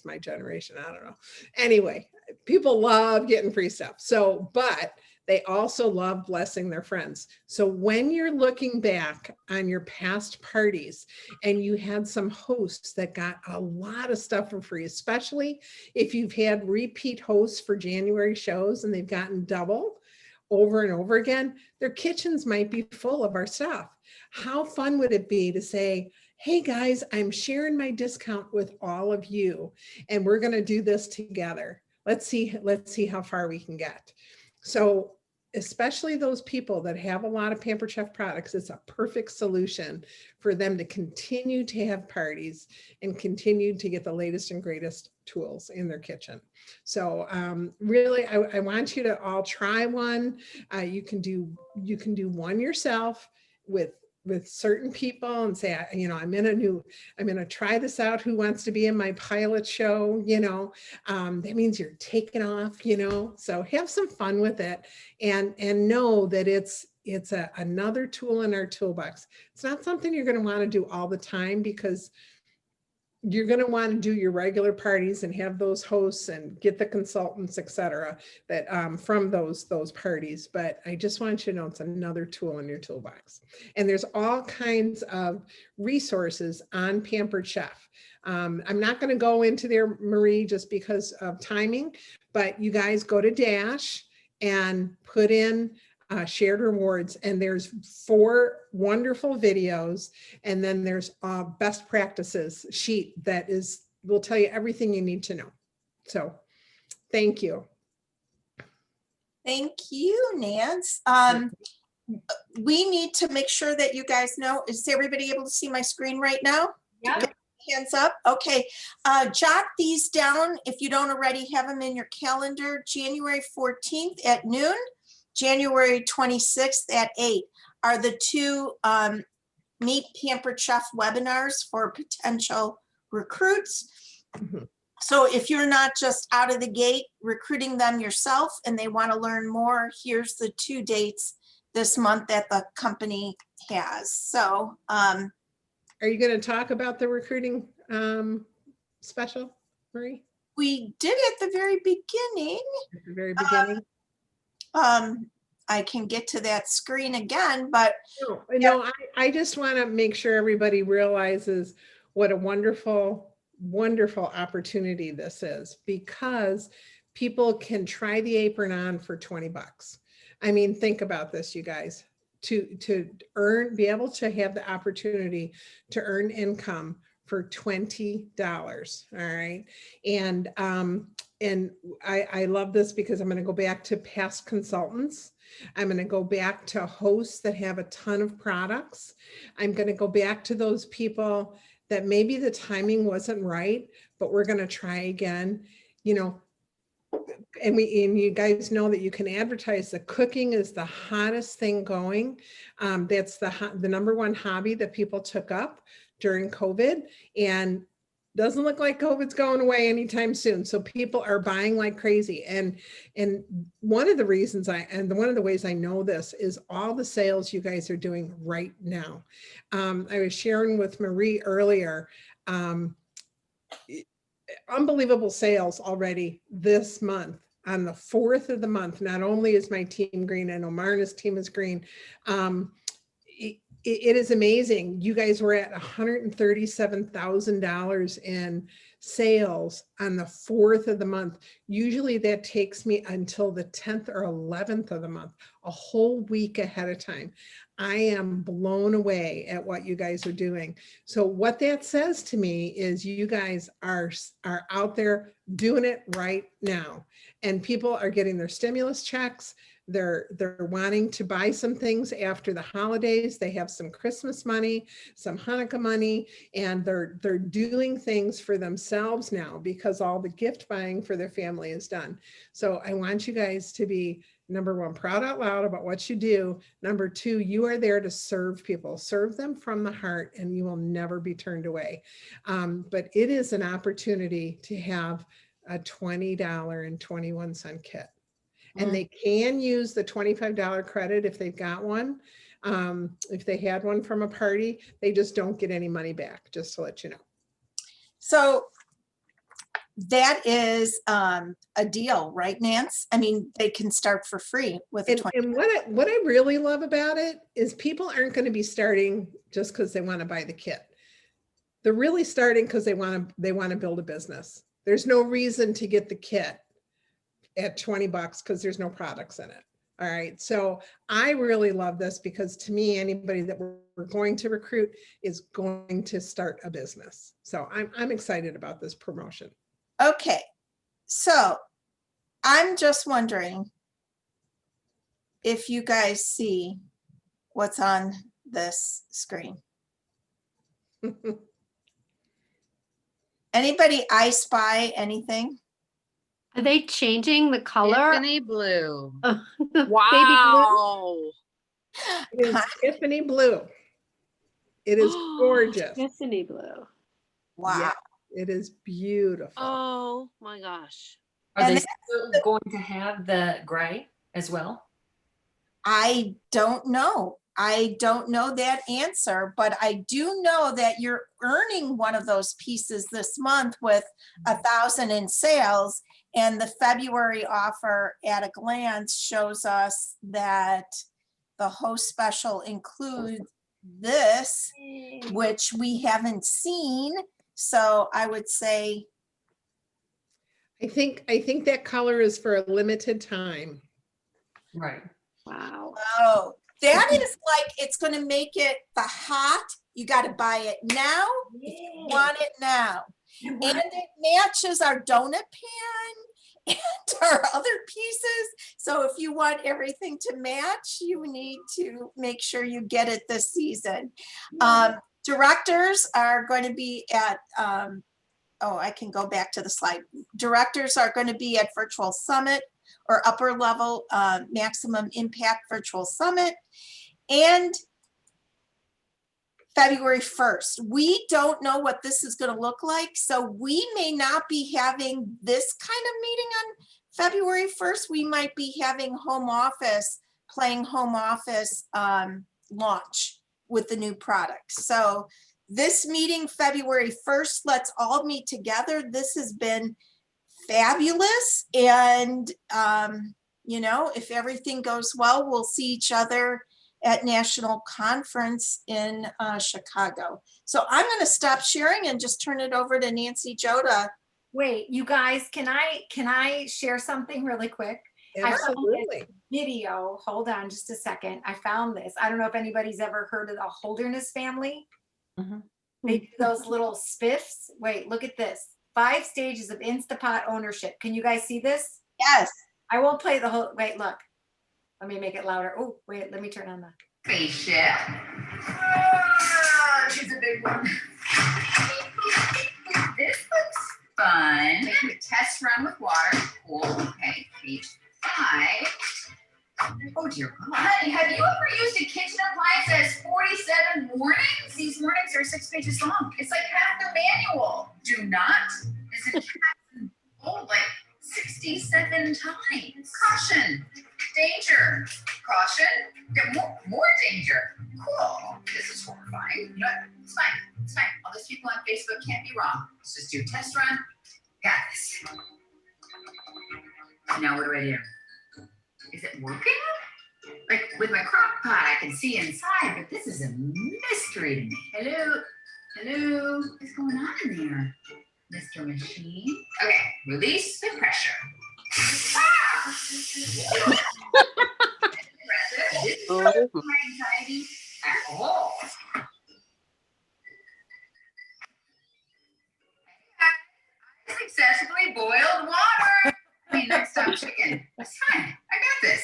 my generation. I don't know. Anyway, people love getting free stuff. So, but They also love blessing their friends. So when you're looking back on your past parties and you had some hosts that got a lot of stuff for free, especially if you've had repeat hosts for January shows and they've gotten double over and over again, their kitchens might be full of our stuff. How fun would it be to say, hey guys, I'm sharing my discount with all of you and we're going to do this together. Let's see how far we can get. So especially those people that have a lot of Pampered Chef products, it's a perfect solution for them to continue to have parties and continue to get the latest and greatest tools in their kitchen. So really, I want you to all try one. You can do one yourself with certain people and say, you know, I'm going to try this out. Who wants to be in my pilot show? You know, that means you're taking off, you know, so have some fun with it and know that it's another tool in our toolbox. It's not something you're going to want to do all the time because you're going to want to do your regular parties and have those hosts and get the consultants, et cetera, that from those parties. But I just want you to know it's another tool in your toolbox. And there's all kinds of resources on Pampered Chef. I'm not going to go into there, Marie, just because of timing, but you guys go to Dash and put in shared rewards, and there's 4 wonderful videos, and then there's a best practices sheet that will tell you everything you need to know. So thank you. Thank you, Nance. We need to make sure that you guys know, is everybody able to see my screen right now? Yeah. Hands up. Okay. Jot these down if you don't already have them in your calendar. January 14th at noon, January 26th at 8 are the 2 Meet Pampered Chef webinars for potential recruits. Mhm. So if you're not just out of the gate recruiting them yourself and they want to learn more, here's the 2 dates this month that the company has. So Are you going to talk about the recruiting special, Marie, we did at the very beginning. at the very beginning? I can get to that screen again, but No, I just want to make sure everybody realizes what a wonderful, wonderful opportunity this is, because people can try the apron on for 20 bucks. I mean, think about this, you guys, to be able to have the opportunity to earn income for $20. All right. And I love this because I'm going to go back to past consultants. I'm going to go back to hosts that have a ton of products. I'm going to go back to those people that maybe the timing wasn't right, but we're going to try again, you know. And you guys know that you can advertise that cooking is the hottest thing going. That's the #1 hobby that people took up during COVID, and doesn't look like COVID's going away anytime soon. So people are buying like crazy. And one of the reasons one of the ways I know this is all the sales you guys are doing right now. I was sharing with Marie earlier, unbelievable sales already this month. On the 4th of the month, not only is my team green, I know Marna's team is green. It is amazing. You guys were at $137,000 in sales on the 4th of the month. Usually that takes me until the 10th or 11th of the month, a whole week ahead of time. I am blown away at what you guys are doing. So what that says to me is you guys are out there doing it right now, and people are getting their stimulus checks. They're wanting to buy some things after the holidays. They have some Christmas money, some Hanukkah money, and they're doing things for themselves now because all the gift buying for their family is done. So I want you guys to be, #1, proud out loud about what you do. #2, you are there to serve people, serve them from the heart, and you will never be turned away. But it is an opportunity to have a $20.21 kit. And they can use the $25 credit if they've got one. If they had one from a party, they just don't get any money back, just to let you know. So that is a deal, right, Nance? I mean, they can start for free with a And, 20. and what I really love about it is people aren't going to be starting just because they want to buy the kit. They're really starting because they want to build a business. There's no reason to get the kit at $20 because there's no products in it. All right. So I really love this because to me, anybody that we're going to recruit is going to start a business. So I'm excited about this promotion. Okay, so I'm just wondering if you guys see what's on this screen. Anybody I spy anything? Are they changing the color? Tiffany blue. Baby blue? Wow. It is Tiffany blue. It is gorgeous. Tiffany blue. Wow. Yeah, it is beautiful. Oh my gosh. Are And they still going to have the gray as well? I don't know. I don't know that answer, but I do know that you're earning one of those pieces this month with 1,000 in sales. And the February offer at a glance shows us that the host special includes this, which we haven't seen. So I would say, I think that color is for a limited time. Right. Wow. oh, that is like, it's going to make it the hot. You got to buy it now if you want it now. And it matches our donut pan and our other pieces. So if you want everything to match, you need to make sure you get it this season. Directors are going to be at, oh, I can go back to the slide. Directors are going to be at Virtual Summit or Upper Level Maximum Impact Virtual Summit. And February 1st. We don't know what this is going to look like. So we may not be having this kind of meeting on February 1st. We might be having home office, playing home office launch with the new products. So this meeting, February 1st, let's all meet together. This has been fabulous. And, you know, if everything goes well, we'll see each other at National Conference in Chicago. So I'm going to stop sharing and just turn it over to Nancy Joda. Wait, you guys, can I share something really quick? Absolutely. Video, hold on just a second. I found this. I don't know if anybody's ever heard of the Holderness family. They do those little spiffs. Wait, look at this. 5 stages of Instapot ownership. Can you guys see this? Yes. I won't play the whole, wait, look. Let me make it louder. Oh, wait, let me turn on the spaceship. She's a big one. This looks fun. Make a test run with water. Cool. Okay, page 5. Oh dear God. Honey, have you ever used a kitchen appliance that has 47 warnings? These warnings are 6 pages long. It's like half their manual. Do not. Isn't bold like 67 times. Caution. Danger. Caution. Get more danger. Cool. This is horrifying. You know what? It's fine. It's fine. All those people on Facebook can't be wrong. Let's just do a test run. Got this. Now what do? Is it working? Like with my crock pot, I can see inside, but this is a mystery to me. Hello? Hello? What's going on in there? Mr. Machine? Okay, release the pressure. Ah! This is not my anxiety at all. Successfully boiled water. I mean, next stop chicken. That's fine. I got this.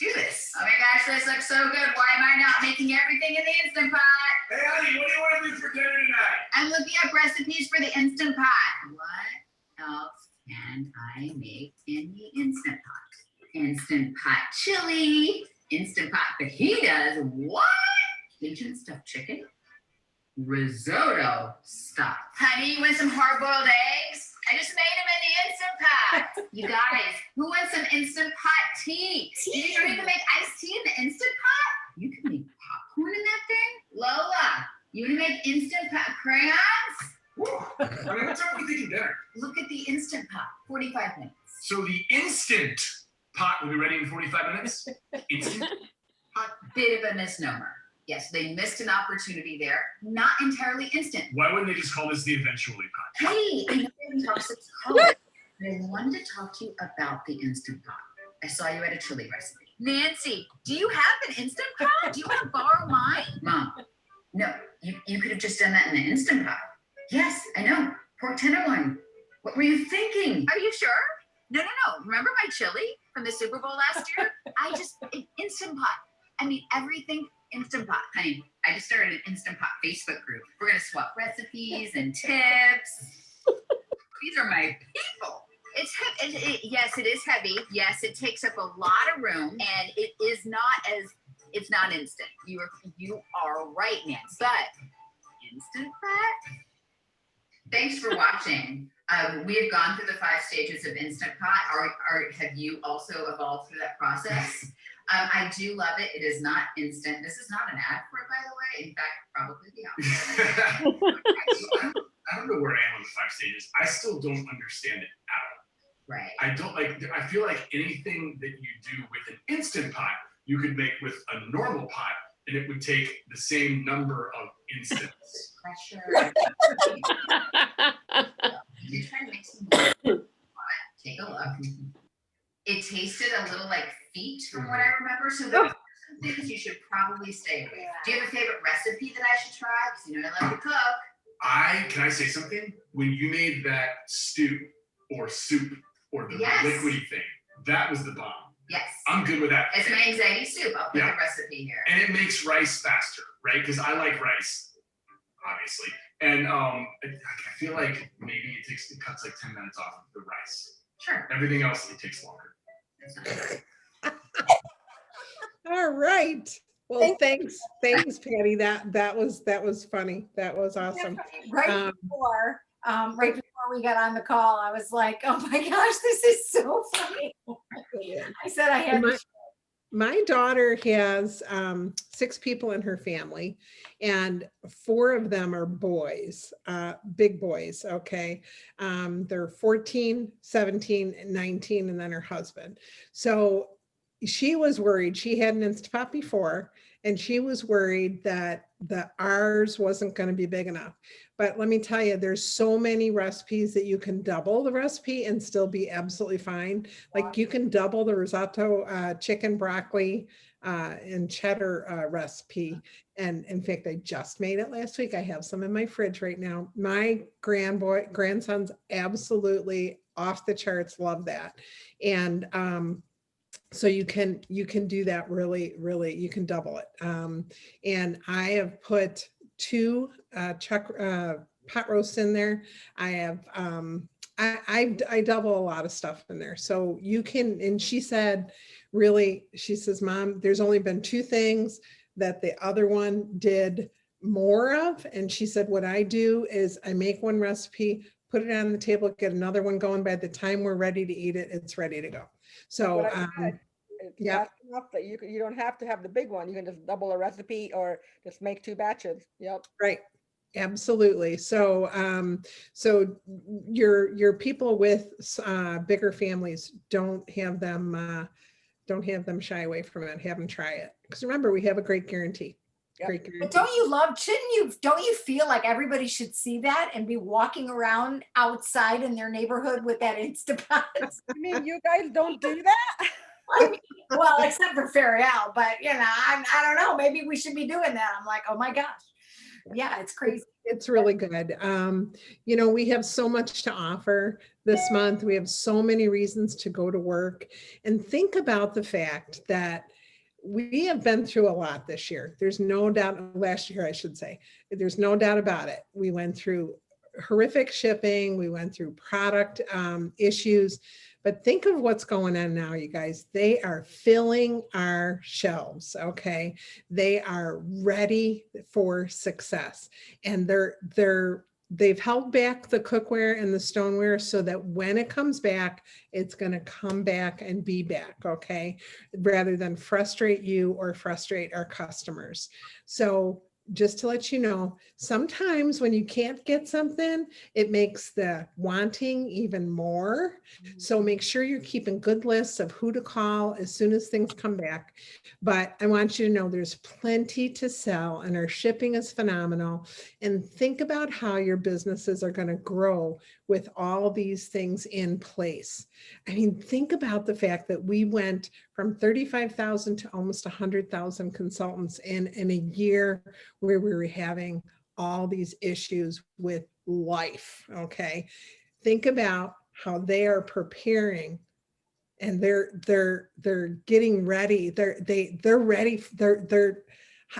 Do this. Oh my gosh, this looks so good. Why am I not making everything in the Instant Pot? Hey, honey, what do you want to do for dinner tonight? I'm looking up recipes for the Instant Pot. What else can I make in the Instant Pot? Instant Pot chili, Instant Pot fajitas. What? Cajun stuffed chicken? Risotto. Stop. Honey, you want some hard-boiled eggs? I just made them in the Instant Pot. You guys, who wants some Instant Pot tea? Did you know you can make iced tea in the Instant Pot? You can make popcorn in that thing? Lola, you want to make Instant Pot crayons? Woo. I mean, what's up with thinking dinner? Look 45 minutes. So the instant pot will be ready in 45 minutes? Instant pot? Bit of a misnomer. Yes, they missed an opportunity there. Not entirely instant. Why wouldn't they just call this the eventually pot? Hey, I know we haven't talked since college, but I wanted to talk to you about the Instant Pot. I saw you at a chili recipe. Nancy, do you have an Instant Pot? Do you want to borrow mine? Mom, no, you could have just done that in an Instant Pot. Yes, I know. Pork tenderloin. What were you thinking? Are you sure? No. Remember my chili from the Super Bowl last year? An Instant Pot. I mean, everything Instant Pot. Honey, I just started an Instant Pot Facebook group. We're going to swap recipes and tips. These are my people. Yes, it is heavy. Yes, it takes up a lot of room, and it's not instant. You are right, Nancy. But Instant Pot. Thanks for watching. We have gone through the 5 stages of Instant Pot. Have you also evolved through that process? I do love it. It is not instant. This is not an ad for it, by the way. In fact, probably the opposite. I don't know where I am on the 5 stages. I still don't understand it at all. Right. I feel like anything that you do with an Instant Pot, you could make with a normal pot, and it would take the same number of instants. Pressure. You try to make some more. Take a look. It tasted a little like feet from what I remember. So there are some things you should probably stay away from. Do you have a favorite recipe that I should try? Because you know I love to cook. Can I say something? When you made that stew or soup or the Yes. liquidy thing, that was the bomb. Yes. I'm good with that. It's my anxiety soup. I'll put Yeah. the recipe here. And it makes rice faster, right? Because I like rice, obviously. And I feel like maybe it cuts like 10 minutes off of the rice. Sure. Everything else, it takes longer. That's not All right. Well, thanks, Patty. That was funny. That was awesome. Right before we got on the call, I was like, oh my gosh, this is so funny. I said I had to My daughter has 6 people in her family, and 4 of them are boys, big boys. Okay. They're 14, 17, and 19, and then her husband. So she was worried. She had an Instant Pot before, and she was worried that ours wasn't going to be big enough. But let me tell you, there's so many recipes that you can double the recipe and still be absolutely fine. Like you can double the risotto chicken, broccoli, and cheddar recipe. And in fact, I just made it last week. I have some in my fridge right now. My grandsons absolutely off the charts love that. And so you can do that really, you can double it. And I have put 2 pot roasts in there. I have, I double a lot of stuff in there. So you can, and she said, really, she says, Mom, there's only been 2 things that the other one did more of. And she said, what I do is I make one recipe, put it on the table, get another one going. By the time we're ready to eat it, it's ready to go. So, It's yeah. fast enough that you don't have to have the big one. You can just double a recipe or just make 2 batches. Yep. Right. Absolutely. So, so your people with bigger families, don't have them shy away from it. Have them try it. Because remember, we have a great guarantee. Yep. Great guarantee. But don't you feel like everybody should see that and be walking around outside in their neighborhood with that Instapot? I mean, you guys don't do that? I mean, well, except for Fariel, but I don't know, maybe we should be doing that. I'm like, oh my gosh. Yeah, it's crazy. It's really good. We have so much to offer this month. We have so many reasons to go to work, and think about the fact that we have been through a lot this year. There's no doubt, last year, I should say, there's no doubt about it. We went through horrific shipping. We went through product issues. But think of what's going on now, you guys. They are filling our shelves, okay? They are ready for success. And they've held back the cookware and the stoneware so that when it comes back, it's gonna come back and be back, okay? Rather than frustrate you or frustrate our customers. So just to let you know, sometimes when you can't get something, it makes the wanting even more. So make sure you're keeping good lists of who to call as soon as things come back. But I want you to know there's plenty to sell and our shipping is phenomenal. And think about how your businesses are going to grow with all these things in place. I mean, think about the fact that we went from 35,000 to almost 100,000 consultants in a year where we were having all these issues with life. Okay. Think about how they are preparing and they're getting ready. They're ready. They're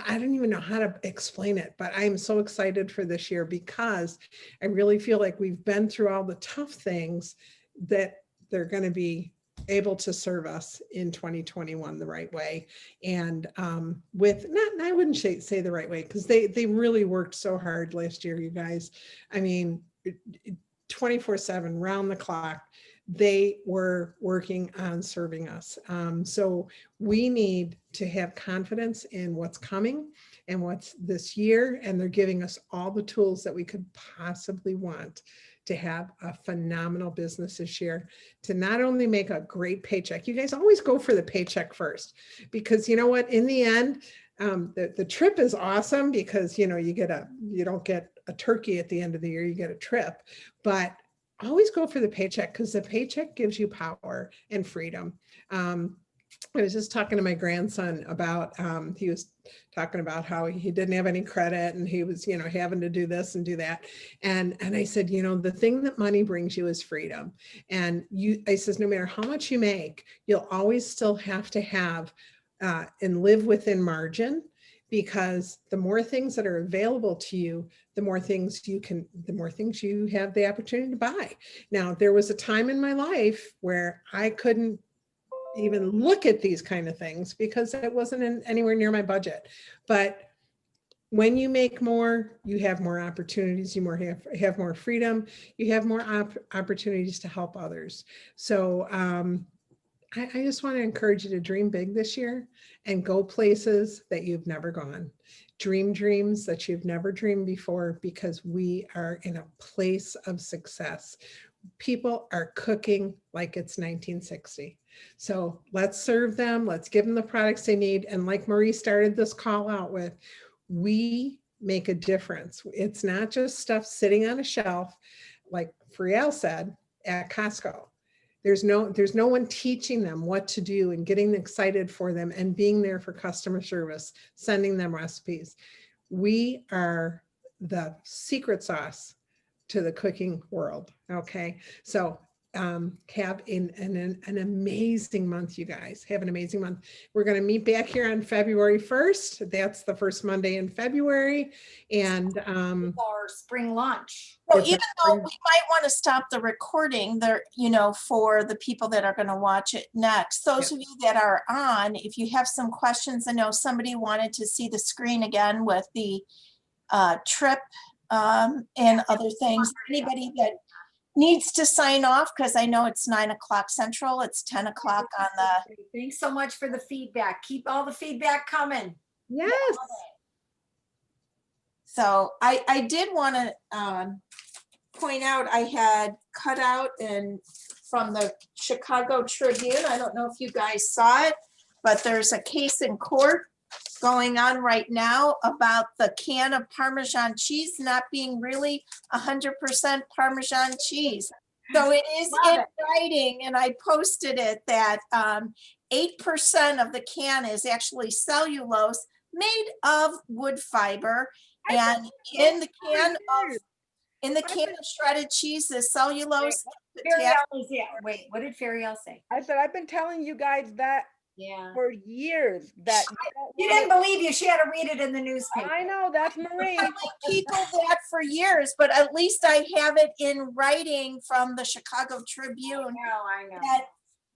I don't even know how to explain it, but I'm so excited for this year because I really feel like we've been through all the tough things that they're going to be able to serve us in 2021 the right way. And with not, I wouldn't say the right way because they really worked so hard last year, you guys. I mean, 24/7, round the clock, they were working on serving us. So we need to have confidence in what's coming and what's this year. And they're giving us all the tools that we could possibly want to have a phenomenal business this year, to not only make a great paycheck. You guys always go for the paycheck first, because you know what, in the end, the trip is awesome because, you know, you don't get a turkey at the end of the year, you get a trip, but always go for the paycheck because the paycheck gives you power and freedom. I was just talking to my grandson about, he was talking about how he didn't have any credit and he was, you know, having to do this and do that. And I said, you know, the thing that money brings you is freedom. And I says, no matter how much you make, you'll always still have to have and live within margin, because the more things that are available to you, the more things you have the opportunity to buy. Now, there was a time in my life where I couldn't even look at these kind of things because it wasn't anywhere near my budget. But when you make more, you have more opportunities, you have more freedom, you have more opportunities to help others. So I just want to encourage you to dream big this year and go places that you've never gone. Dream dreams that you've never dreamed before, because we are in a place of success. People are cooking like it's 1960. So let's serve them. Let's give them the products they need. And like Marie started this call out with, we make a difference. It's not just stuff sitting on a shelf, like Friel said, at Costco. There's no one teaching them what to do and getting excited for them and being there for customer service, sending them recipes. We are the secret sauce to the cooking world. Okay. So have an amazing month, you guys. Have an amazing month. We're going to meet back here on February 1st. That's the first Monday in February. And Our spring lunch. So even though we might want to stop the recording there, you know, for the people that are going to watch it next, those of you that are on, if you have some questions, I know somebody wanted to see the screen again with the trip and other things. Anybody that needs to sign off, because I know it's 9 o'clock Central, it's 10 o'clock on the. Thanks so much for the feedback. Keep all the feedback coming. yes. So I did want to point out, I had cut out from the Chicago Tribune. I don't know if you guys saw it, but there's a case in court going on right now about the can of Parmesan cheese not being really 100% Parmesan cheese. So it is in writing, and I posted it, that 8% of the can is actually cellulose made of wood fiber. And in the can of shredded cheese is cellulose. Wait, what did Feriel say? I said, I've been telling you guys that Yeah. for years that She didn't believe you. She had to read it in the newspaper. I know, that's Marie. Telling people that for years, but at least I have it in writing from the Chicago Tribune I know.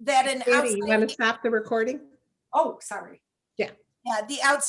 that an Katie, you want to outside, stop the recording? Oh, sorry. yeah, the outside